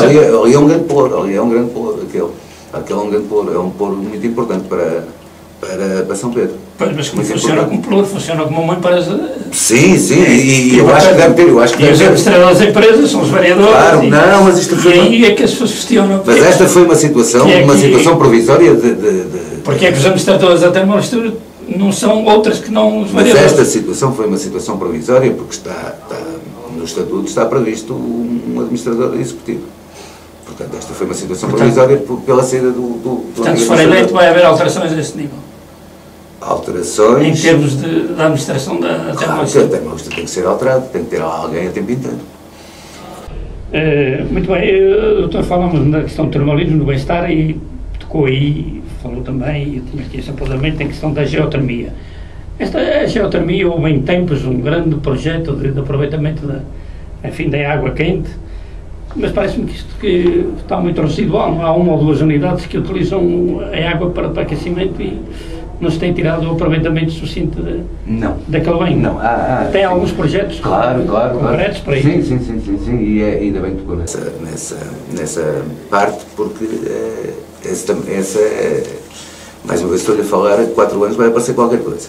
Speaker 2: ali é um grande polo, aquele é um grande polo, é um polo muito importante para para São Pedro.
Speaker 3: Pois, mas como funciona como pluro, funciona como uma empresa.
Speaker 2: Sim, e eu acho que deve ter,
Speaker 3: E os administradores das empresas são os vereadores.
Speaker 2: Claro, não, mas isto foi...
Speaker 3: E aí é que as pessoas questionam.
Speaker 2: Mas esta foi uma situação provisória
Speaker 3: Porque é que os administradores da termoestrutura não são outras que não os vereadores?
Speaker 2: Mas esta situação foi uma situação provisória porque está no estatuto está previsto um administrador executivo. Portanto, esta foi uma situação provisória pela saída do
Speaker 3: Portanto, se for eleito vai haver alterações a esse nível?
Speaker 2: Alterações...
Speaker 3: Em termos da administração da termoestrutura?
Speaker 2: A termoestrutura tem que ser alterada, tem que ter alguém a tempo inteiro.
Speaker 1: Muito bem, doutor, falamos na questão do termalismo, do bem-estar e tocou aí, falou também, eu tinha aqui esse apontamento, em questão da geotermia. A geotermia houve em tempos um grande projeto de aproveitamento da água quente, mas parece-me que isto está muito residual, não há uma ou duas unidades que utilizam a água para aquecimento e não se tem tirado o aproveitamento suficiente daquele bem.
Speaker 2: Não,
Speaker 1: tem alguns projetos concretos para isso?
Speaker 2: Sim, e ainda bem que tocou nessa parte, porque essa mais uma vez estou-lhe a falar, há 4 anos vai aparecer qualquer coisa,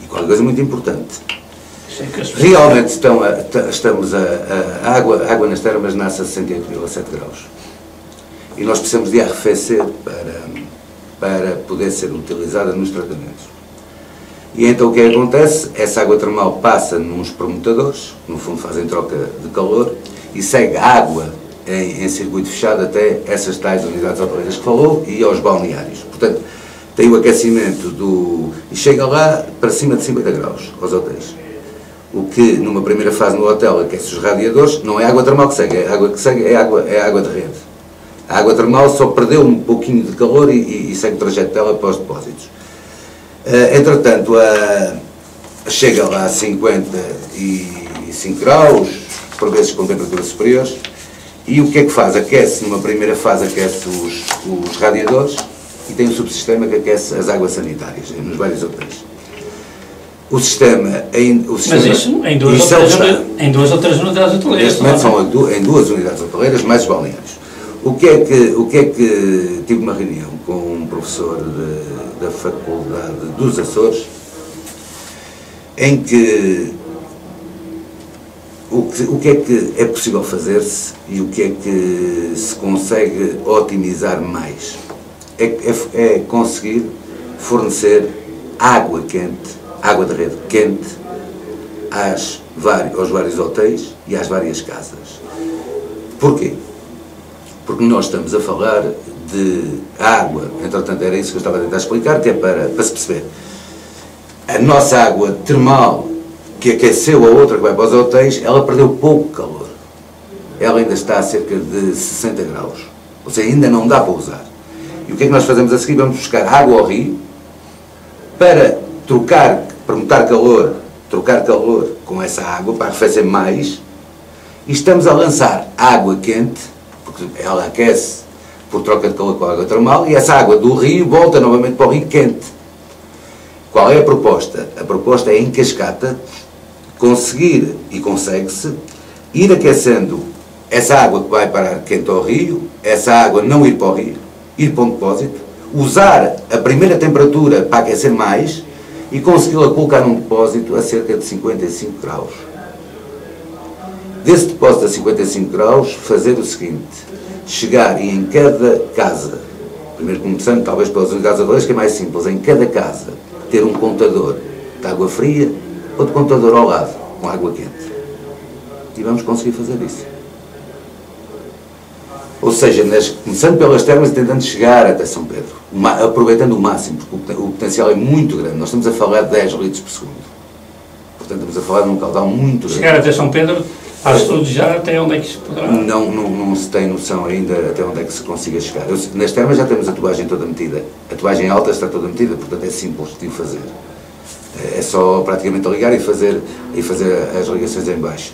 Speaker 2: e qualquer coisa muito importante. Realmente estamos a água nas termas nasce a 68,7 graus, e nós precisamos de arrefecer para poder ser utilizada nos tratamentos. E então o que acontece? Essa água termal passa nos permutadores, no fundo fazem troca de calor, e segue a água em circuito fechado até essas tais unidades hoteleiras que falou e aos balneários. Portanto, tem o aquecimento e chega lá para cima de 50 graus, aos hotéis. O que, numa primeira fase no hotel, aquece os radiadores, não é água termal que segue, a água que segue é água de rede. A água termal só perdeu um pouquinho de calor e segue o trajeto dela para os depósitos. Entretanto, chega lá a 55 graus, por vezes com temperaturas superiores, e o que é que faz? Aquece, numa primeira fase, aquece os radiadores e tem um subsistema que aquece as águas sanitárias, nos vários hotéis. O sistema...
Speaker 3: Mas isso em duas ou três unidades hoteleiras.
Speaker 2: Neste momento são em 2 unidades hoteleiras, mais os balneários. O que é que tive uma reunião com um professor da Faculdade dos Açores, em que o que é possível fazer-se e o que é que se consegue otimizar mais? É conseguir fornecer água quente, água de rede quente, aos vários hotéis e às várias casas. Porquê? Porque nós estamos a falar de água, entretanto era isso que eu estava a tentar explicar, que é para se perceber. A nossa água termal, que aqueceu a outra que vai para os hotéis, ela perdeu pouco calor. Ela ainda está a cerca de 60 graus. Ou seja, ainda não dá para usar. E o que é que nós fazemos a seguir? Vamos buscar água ao rio para permutar calor, trocar calor com essa água para arrefecer mais, e estamos a lançar água quente, porque ela aquece por troca de calor com a água termal, e essa água do rio volta novamente para o rio quente. Qual é a proposta? A proposta é, em cascata, conseguir, e consegue-se, ir aquecendo essa água que vai parar quente ao rio, essa água não ir para o rio, ir para um depósito, usar a primeira temperatura para aquecer mais e consegui-la colocar num depósito a cerca de 55 graus. Desse depósito a 55 graus, fazer o seguinte: chegar e em cada casa, primeiro começando talvez pelas unidades hoteleiras, que é mais simples, em cada casa ter um contador de água fria ou de contador ao lado, com água quente. E vamos conseguir fazer isso. Ou seja, começando pelas termas e tentando chegar até São Pedro, aproveitando o máximo, porque o potencial é muito grande. Nós estamos a falar de 10 litros por segundo. Portanto, estamos a falar de um caudal muito grande.
Speaker 3: Chegar até São Pedro, há estudos já até onde é que se poderá...
Speaker 2: Não se tem noção ainda até onde é que se consiga chegar. Nas termas já temos a tuagem toda metida. A tuagem alta está toda metida, portanto é simples de fazer. É só praticamente ligar e fazer as ligações em baixo.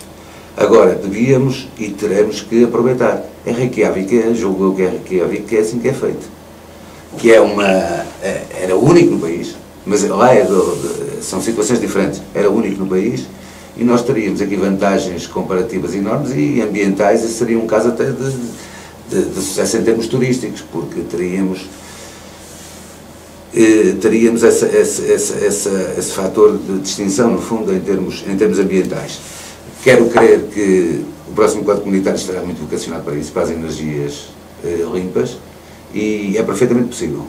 Speaker 2: Agora, devíamos e teremos que aproveitar. Em Reykjavik, julgo que é Reykjavik, que é assim que é feito. Que era único no país, mas lá são situações diferentes. Era único no país e nós teríamos aqui vantagens comparativas enormes e ambientais, e seria um caso até de sucesso em termos turísticos, porque teríamos teríamos esse fator de distinção, no fundo, em termos ambientais. Quero crer que o próximo Código Comunitário estará muito vocacionado para isso, para as energias limpas, e é perfeitamente possível.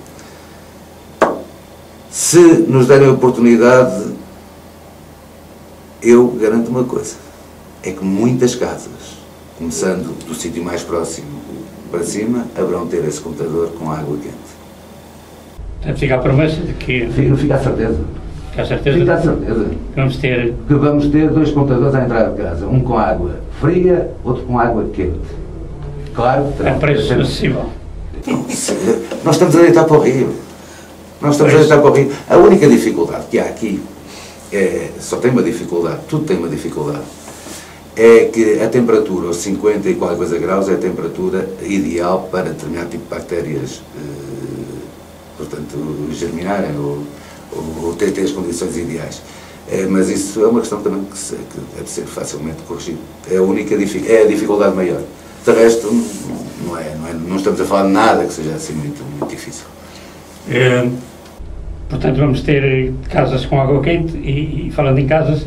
Speaker 2: Se nos derem a oportunidade, eu garanto uma coisa, é que muitas casas, começando do sítio mais próximo para cima, haverão de ter esse computador com água quente.
Speaker 1: Portanto, fica a promessa de que...
Speaker 2: Fica a certeza.
Speaker 1: Fica a certeza.
Speaker 2: Fica a certeza.
Speaker 1: Que
Speaker 2: vamos ter 2 computadores à entrada de casa, um com água fria, outro com água quente. Claro que
Speaker 1: a preço acessível.
Speaker 2: Nós estamos a deitar para o rio. A única dificuldade que há aqui, só tem uma dificuldade, tudo tem uma dificuldade, é que a temperatura, os 50 e qualquer coisa graus, é a temperatura ideal para determinado tipo de bactérias, portanto, germinarem ou ter as condições ideais. Mas isso é uma questão também que deve ser facilmente corrigido. É a dificuldade maior. De resto, não estamos a falar de nada que seja assim muito difícil.
Speaker 1: Portanto, vamos ter casas com água quente e falando em casas,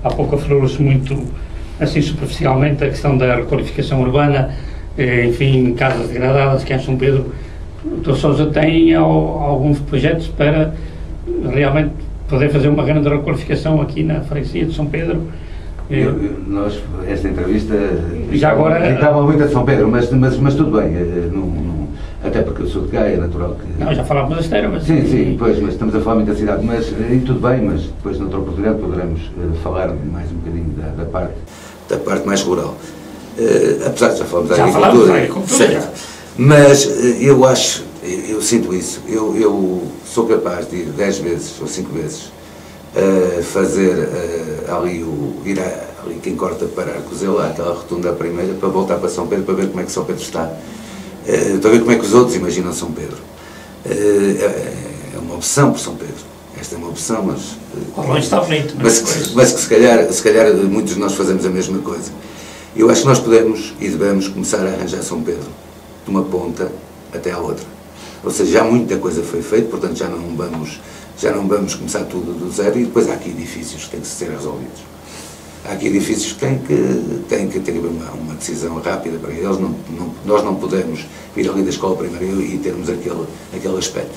Speaker 1: há pouco falou-se muito, assim superficialmente, a questão da requalificação urbana, enfim, casas degradadas que em São Pedro. O Dr. Sousa tem alguns projetos para realmente poder fazer uma grande requalificação aqui na freguesia de São Pedro.
Speaker 2: Esta entrevista
Speaker 1: já agora
Speaker 2: estava muito a São Pedro, mas tudo bem, até porque eu sou de cá, é natural que...
Speaker 1: Não, já falámos da Esteira, mas...
Speaker 2: Sim, pois, mas estamos a falar muito da cidade, e tudo bem, mas depois noutra oportunidade poderemos falar mais um bocadinho da parte mais rural. Apesar de já falarmos da agricultura, certo. Mas eu sinto isso, eu sou capaz de ir 10 vezes ou 5 vezes fazer ir ali quem corta para Arcozela, aquela rotunda primeira, para voltar para São Pedro, para ver como é que São Pedro está, para ver como é que os outros imaginam São Pedro. É uma opção por São Pedro, esta é uma opção, mas...
Speaker 1: Longe está bonito,
Speaker 2: mas que se calhar muitos de nós fazemos a mesma coisa. Eu acho que nós podemos e devemos começar a arranjar São Pedro, de uma ponta até à outra. Ou seja, já muita coisa foi feita, portanto já não vamos começar tudo do zero, e depois há aqui edifícios que têm que ser resolvidos. Há aqui edifícios que têm que ter uma decisão rápida para eles. Nós não podemos vir ali da escola primária e termos aquele aspecto.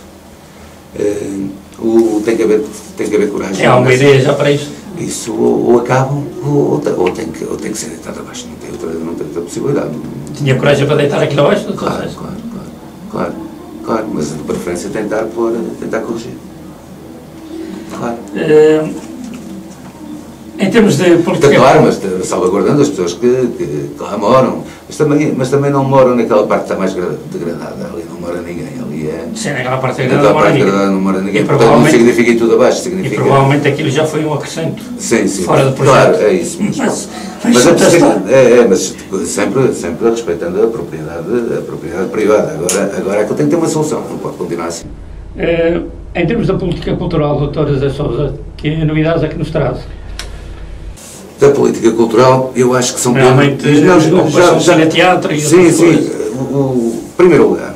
Speaker 2: Tem que haver coragem.
Speaker 1: Há uma ideia já para isso?
Speaker 2: Isso ou acabam ou tem que ser deitado abaixo. Não tem outra possibilidade.
Speaker 1: Tinha coragem para deitar aquilo abaixo?
Speaker 2: Claro, mas de preferência tentar corrigir. Claro.
Speaker 1: Em termos de política...
Speaker 2: Claro, mas salvaguardando as pessoas que lá moram, mas também não moram naquela parte que está mais degradada, ali não mora ninguém, ali é...
Speaker 1: Sim, naquela parte degradada
Speaker 2: não mora ninguém, portanto não significa tudo abaixo, significa...
Speaker 1: E provavelmente aquilo já foi um acrescento fora do projeto.
Speaker 2: Claro, é isso mesmo. Mas sempre respeitando a propriedade privada. Agora aquilo tem que ter uma solução, não pode continuar assim.
Speaker 1: Em termos da política cultural, Dr. José Sousa, que novidades é que nos traz?
Speaker 2: Da política cultural, eu acho que são...
Speaker 1: Realmente, já teatro e
Speaker 2: sim, em primeiro lugar,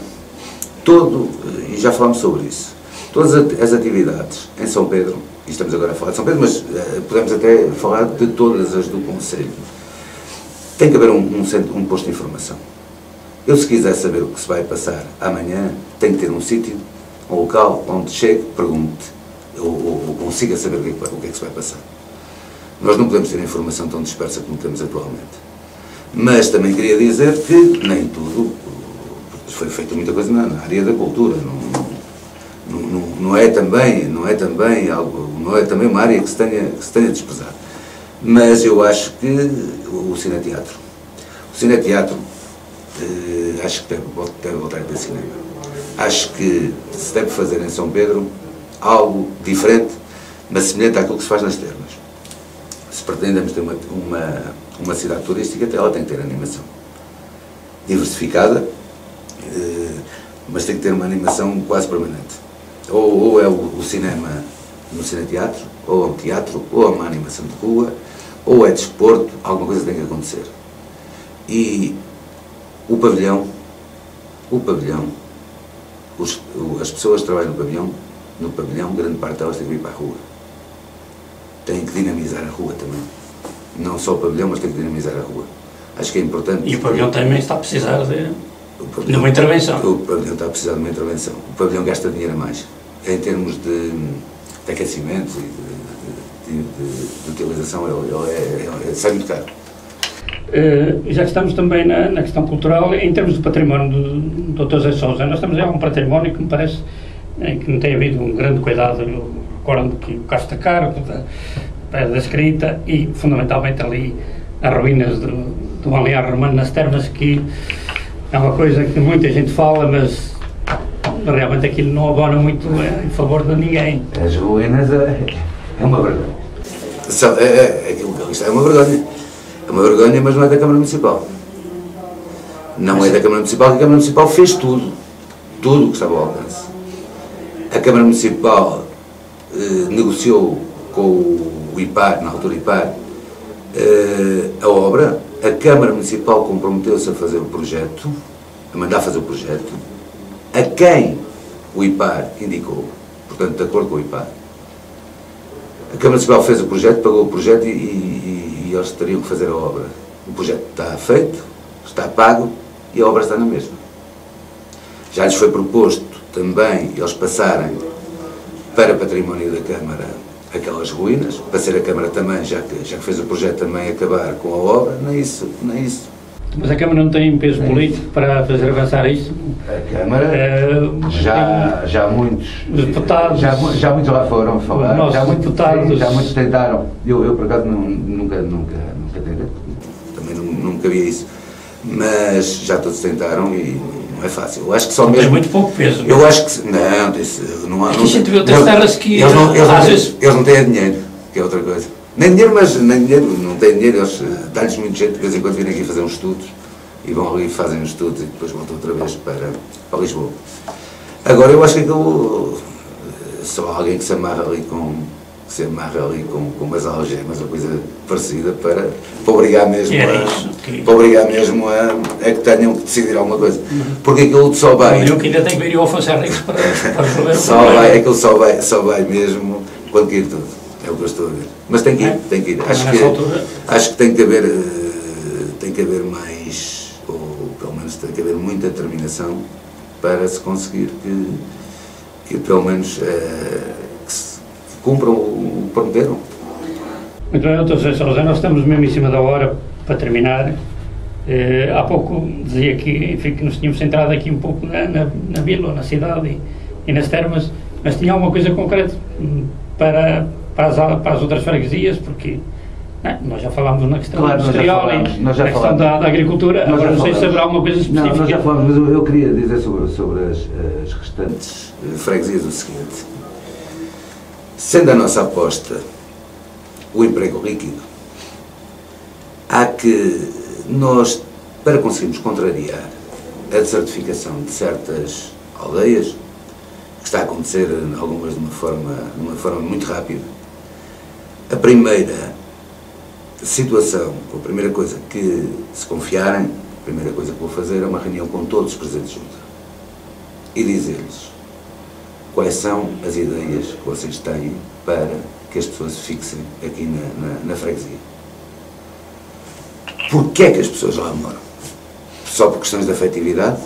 Speaker 2: e já falámos sobre isso, todas as atividades em São Pedro, e estamos agora a falar de São Pedro, mas podemos até falar de todas as do Conselho, tem que haver um posto de informação. Eu, se quiser saber o que se vai passar amanhã, tenho que ter um sítio, um local onde chegue, pergunte, ou consiga saber o que é que se vai passar. Nós não podemos ter a informação tão dispersa como temos atualmente. Mas também queria dizer que nem tudo, foi feita muita coisa na área da cultura, não é também uma área que se tenha desprezado. Mas eu acho que o cineteatro, acho que deve voltar a ter cinema. Acho que se deve fazer em São Pedro algo diferente, mas semelhante àquilo que se faz nas termas. Se pretendemos ter uma cidade turística, ela tem que ter animação diversificada, mas tem que ter uma animação quase permanente. Ou é o cinema no cineteatro, ou é um teatro, ou é uma animação de rua, ou é desporto, alguma coisa tem que acontecer. E o pavilhão, as pessoas que trabalham no pavilhão no pavilhão, grande parte delas tem que vir para a rua. Tem que dinamizar a rua também. Não só o pavilhão, mas tem que dinamizar a rua. Acho que é importante.
Speaker 3: E o pavilhão também está a precisar de uma intervenção.
Speaker 2: O pavilhão está a precisar de uma intervenção. O pavilhão gasta dinheiro a mais. Em termos de aquecimento e de utilização, ele sai muito caro.
Speaker 1: Já que estamos também na questão cultural, em termos de património do Dr. José Sousa, nós temos um património que me parece que não tem havido um grande cuidado. Eu recordo que o Castro da Cargo, da Pedra da Escrita e, fundamentalmente, ali as ruínas do balneário romano nas Termas, que é uma coisa que muita gente fala, mas realmente aquilo não abona muito em favor de ninguém.
Speaker 2: As ruínas é uma vergonha. Aquilo que ali está é uma vergonha. É uma vergonha, mas não é da Câmara Municipal. Não é da Câmara Municipal, que a Câmara Municipal fez tudo o que estava ao alcance. A Câmara Municipal negociou com o IPAR, na altura IPAR, a obra. A Câmara Municipal comprometeu-se a fazer o projeto, a mandar fazer o projeto, a quem o IPAR indicou, portanto, de acordo com o IPAR. A Câmara Municipal fez o projeto, pagou o projeto e eles teriam que fazer a obra. O projeto está feito, está pago e a obra está na mesma. Já lhes foi proposto também eles passarem para património da Câmara aquelas ruínas, para ser a Câmara também, já que fez o projeto, também acabar com a obra, nem isso.
Speaker 1: Mas a Câmara não tem peso político para fazer avançar isso?
Speaker 2: A Câmara, já muitos
Speaker 1: deputados,
Speaker 2: já muitos lá foram falar, já muitos tentaram. Eu por acaso nunca tentei, também nunca vi isso, mas já todos tentaram e não é fácil. Eu acho que só mesmo.
Speaker 3: Tem muito pouco peso.
Speaker 2: Eu acho que não há.
Speaker 3: Aqui a gente viu outras terras que
Speaker 2: eles não têm dinheiro, que é outra coisa. Nem dinheiro, não têm dinheiro, eles dão-lhes muito jeito de vez em quando virem aqui fazer uns estudos e vão ali, fazem uns estudos e depois voltam outra vez para Lisboa. Agora eu acho que aquilo, só alguém que se amarra ali com umas algemas ou coisa parecida para obrigar mesmo a que tenham que decidir alguma coisa. Porque aquilo só vai.
Speaker 3: Eu que ainda tenho que ir ao Afonso Henriques para resolver o problema.
Speaker 2: Aquilo só vai mesmo quando cair tudo. É o que eu estou a ver. Mas tem que ir. Acho que tem que haver mais, ou pelo menos tem que haver muita determinação para se conseguir que pelo menos que cumpram o que prometeram.
Speaker 1: Muito bem, Dr. José Sousa, nós estamos mesmo em cima da hora para terminar. Há pouco dizia que, enfim, que nos tínhamos centrado aqui um pouco na vila, na cidade e nas termas, mas tinha alguma coisa concreta para as outras freguesias, porque nós já falámos na questão industrial e na questão da agricultura, agora não sei se haverá alguma coisa específica.
Speaker 2: Não, nós já falámos, mas eu queria dizer sobre as restantes freguesias o seguinte. Sendo a nossa aposta o emprego líquido, há que nós, para conseguirmos contrariar a desertificação de certas aldeias, que está a acontecer algumas de uma forma muito rápida, a primeira situação, a primeira coisa que se confiarem, a primeira coisa que vou fazer é uma reunião com todos os presidentes de junta e dizer-lhes quais são as ideias que vocês têm para que as pessoas se fixem aqui na freguesia. Porquê é que as pessoas lá moram? Só por questões de afetividade?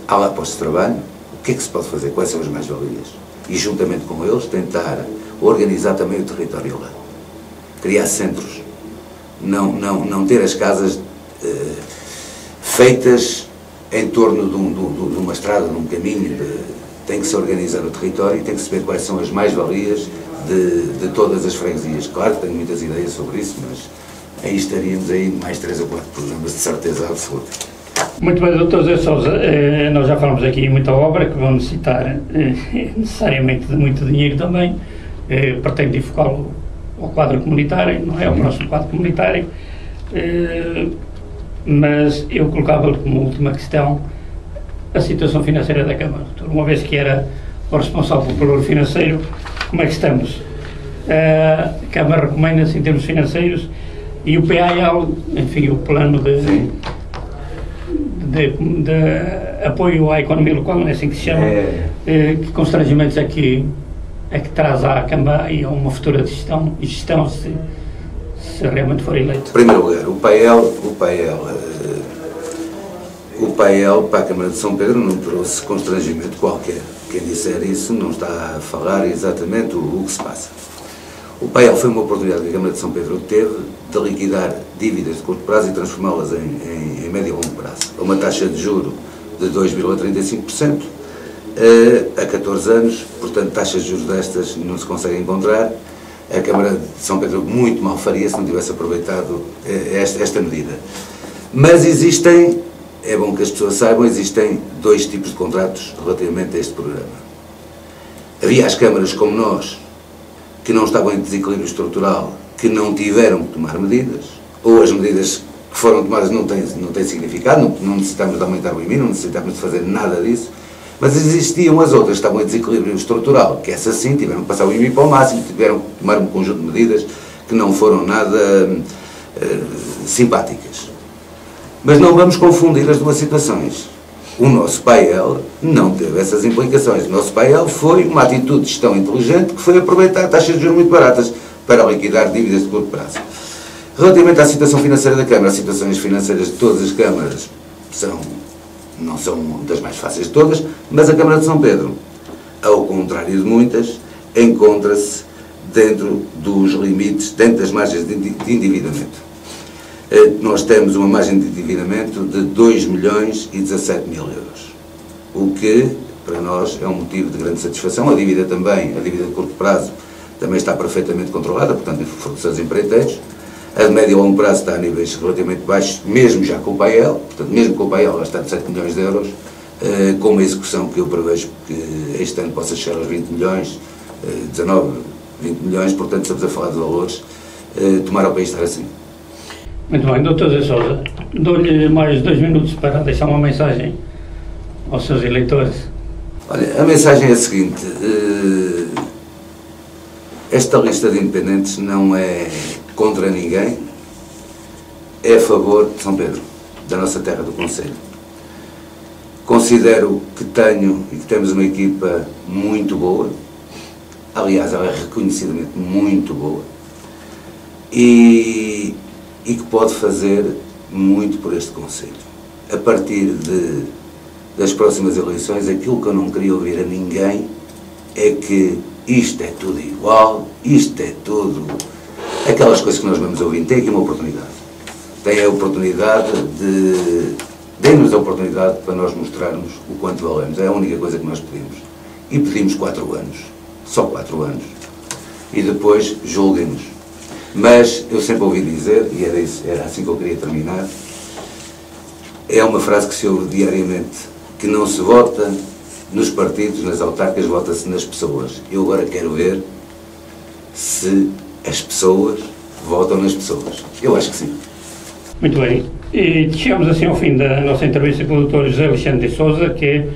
Speaker 2: Há lá postos de trabalho? O que é que se pode fazer? Quais são as mais-valias? E juntamente com eles tentar organizar também o território lá. Criar centros. Não ter as casas feitas em torno de uma estrada, de um caminho. Tem que se organizar o território e tem que se ver quais são as mais-valias de todas as freguesias. Claro que tenho muitas ideias sobre isso, mas aí estaríamos aí mais 3 ou 4 programas de certeza absoluta.
Speaker 1: Muito bem, Dr. José Sousa, nós já falamos aqui em muita obra que vão necessitar necessariamente de muito dinheiro também. Pretendo enfocá-lo ao quadro comunitário, não é? O próximo quadro comunitário. Mas eu colocava-lhe como última questão a situação financeira da Câmara. Uma vez que era o responsável pelo valor financeiro, como é que estamos? A Câmara recomenda-se em termos financeiros e o PAL, enfim, o plano de apoio à economia local, não é assim que se chama, Que constrangimentos é que traz à Câmara e a uma futura gestão se realmente for eleito?
Speaker 2: Em primeiro lugar, o painel para a Câmara de São Pedro não trouxe constrangimento qualquer. Quem disser isso não está a falar exatamente o que se passa. O painel foi uma oportunidade que a Câmara de São Pedro teve de liquidar dívidas de curto prazo e transformá-las em médio e longo prazo. A uma taxa de juro de 2,35%, a 14 anos, portanto taxas de juros destas não se conseguem encontrar. A Câmara de São Pedro muito mal faria se não tivesse aproveitado esta medida. Mas existem, é bom que as pessoas saibam, existem dois tipos de contratos relativamente a este programa. Havia as câmaras como nós, que não estavam em desequilíbrio estrutural, que não tiveram que tomar medidas, ou as medidas que foram tomadas não têm significado, não necessitamos de aumentar o IMI, não necessitamos de fazer nada disso, mas existiam as outras que estavam em desequilíbrio estrutural, que essas sim tiveram que passar o IMI para o máximo, tiveram que tomar um conjunto de medidas que não foram nada simpáticas. Mas não vamos confundir as duas situações. O nosso painel não teve essas implicações. O nosso painel foi uma atitude de gestão inteligente que foi aproveitar taxas de juros muito baratas para liquidar dívidas de curto prazo. Relativamente à situação financeira da Câmara, as situações financeiras de todas as câmaras não são das mais fáceis de todas, mas a Câmara de São Pedro, ao contrário de muitas, encontra-se dentro dos limites, dentro das margens de endividamento. Nós temos uma margem de endividamento de 2.017.000 euros, o que para nós é um motivo de grande satisfação. A dívida de curto prazo também está perfeitamente controlada, portanto, em fornecedores empreiteiros. A de médio e longo prazo está a níveis relativamente baixos, mesmo já com o painel, portanto, mesmo com o painel ela está de 7 milhões de euros, com uma execução que eu prevejo que este ano possa chegar aos 20 milhões, 19, 20 milhões, portanto, estamos a falar de valores, tomara o país estar assim.
Speaker 1: Muito bem, Dr. Zé Sousa, dou-lhe mais 2 minutos para deixar uma mensagem aos seus eleitores.
Speaker 2: Olha, a mensagem é a seguinte: esta lista de independentes não é contra ninguém, é a favor de São Pedro, da nossa terra do concelho. Considero que tenho e que temos uma equipa muito boa, aliás, ela é reconhecidamente muito boa, e que pode fazer muito por este concelho. A partir das próximas eleições, aquilo que eu não queria ouvir a ninguém é que isto é tudo igual, isto é tudo... Aquelas coisas que nós vamos ouvir. Tem aqui uma oportunidade. Tem a oportunidade Dê-nos a oportunidade para nós mostrarmos o quanto valemos. É a única coisa que nós pedimos. E pedimos 4 anos. Só 4 anos. E depois julguem-nos. Mas eu sempre ouvi dizer, e era assim que eu queria terminar, é uma frase que se ouve diariamente, que não se vota nos partidos, nas autárquicas, vota-se nas pessoas. Eu agora quero ver se as pessoas votam nas pessoas. Eu acho que sim.
Speaker 1: Muito bem. E chegamos assim ao fim da nossa entrevista com o Dr. José Alexandre de Sousa, que é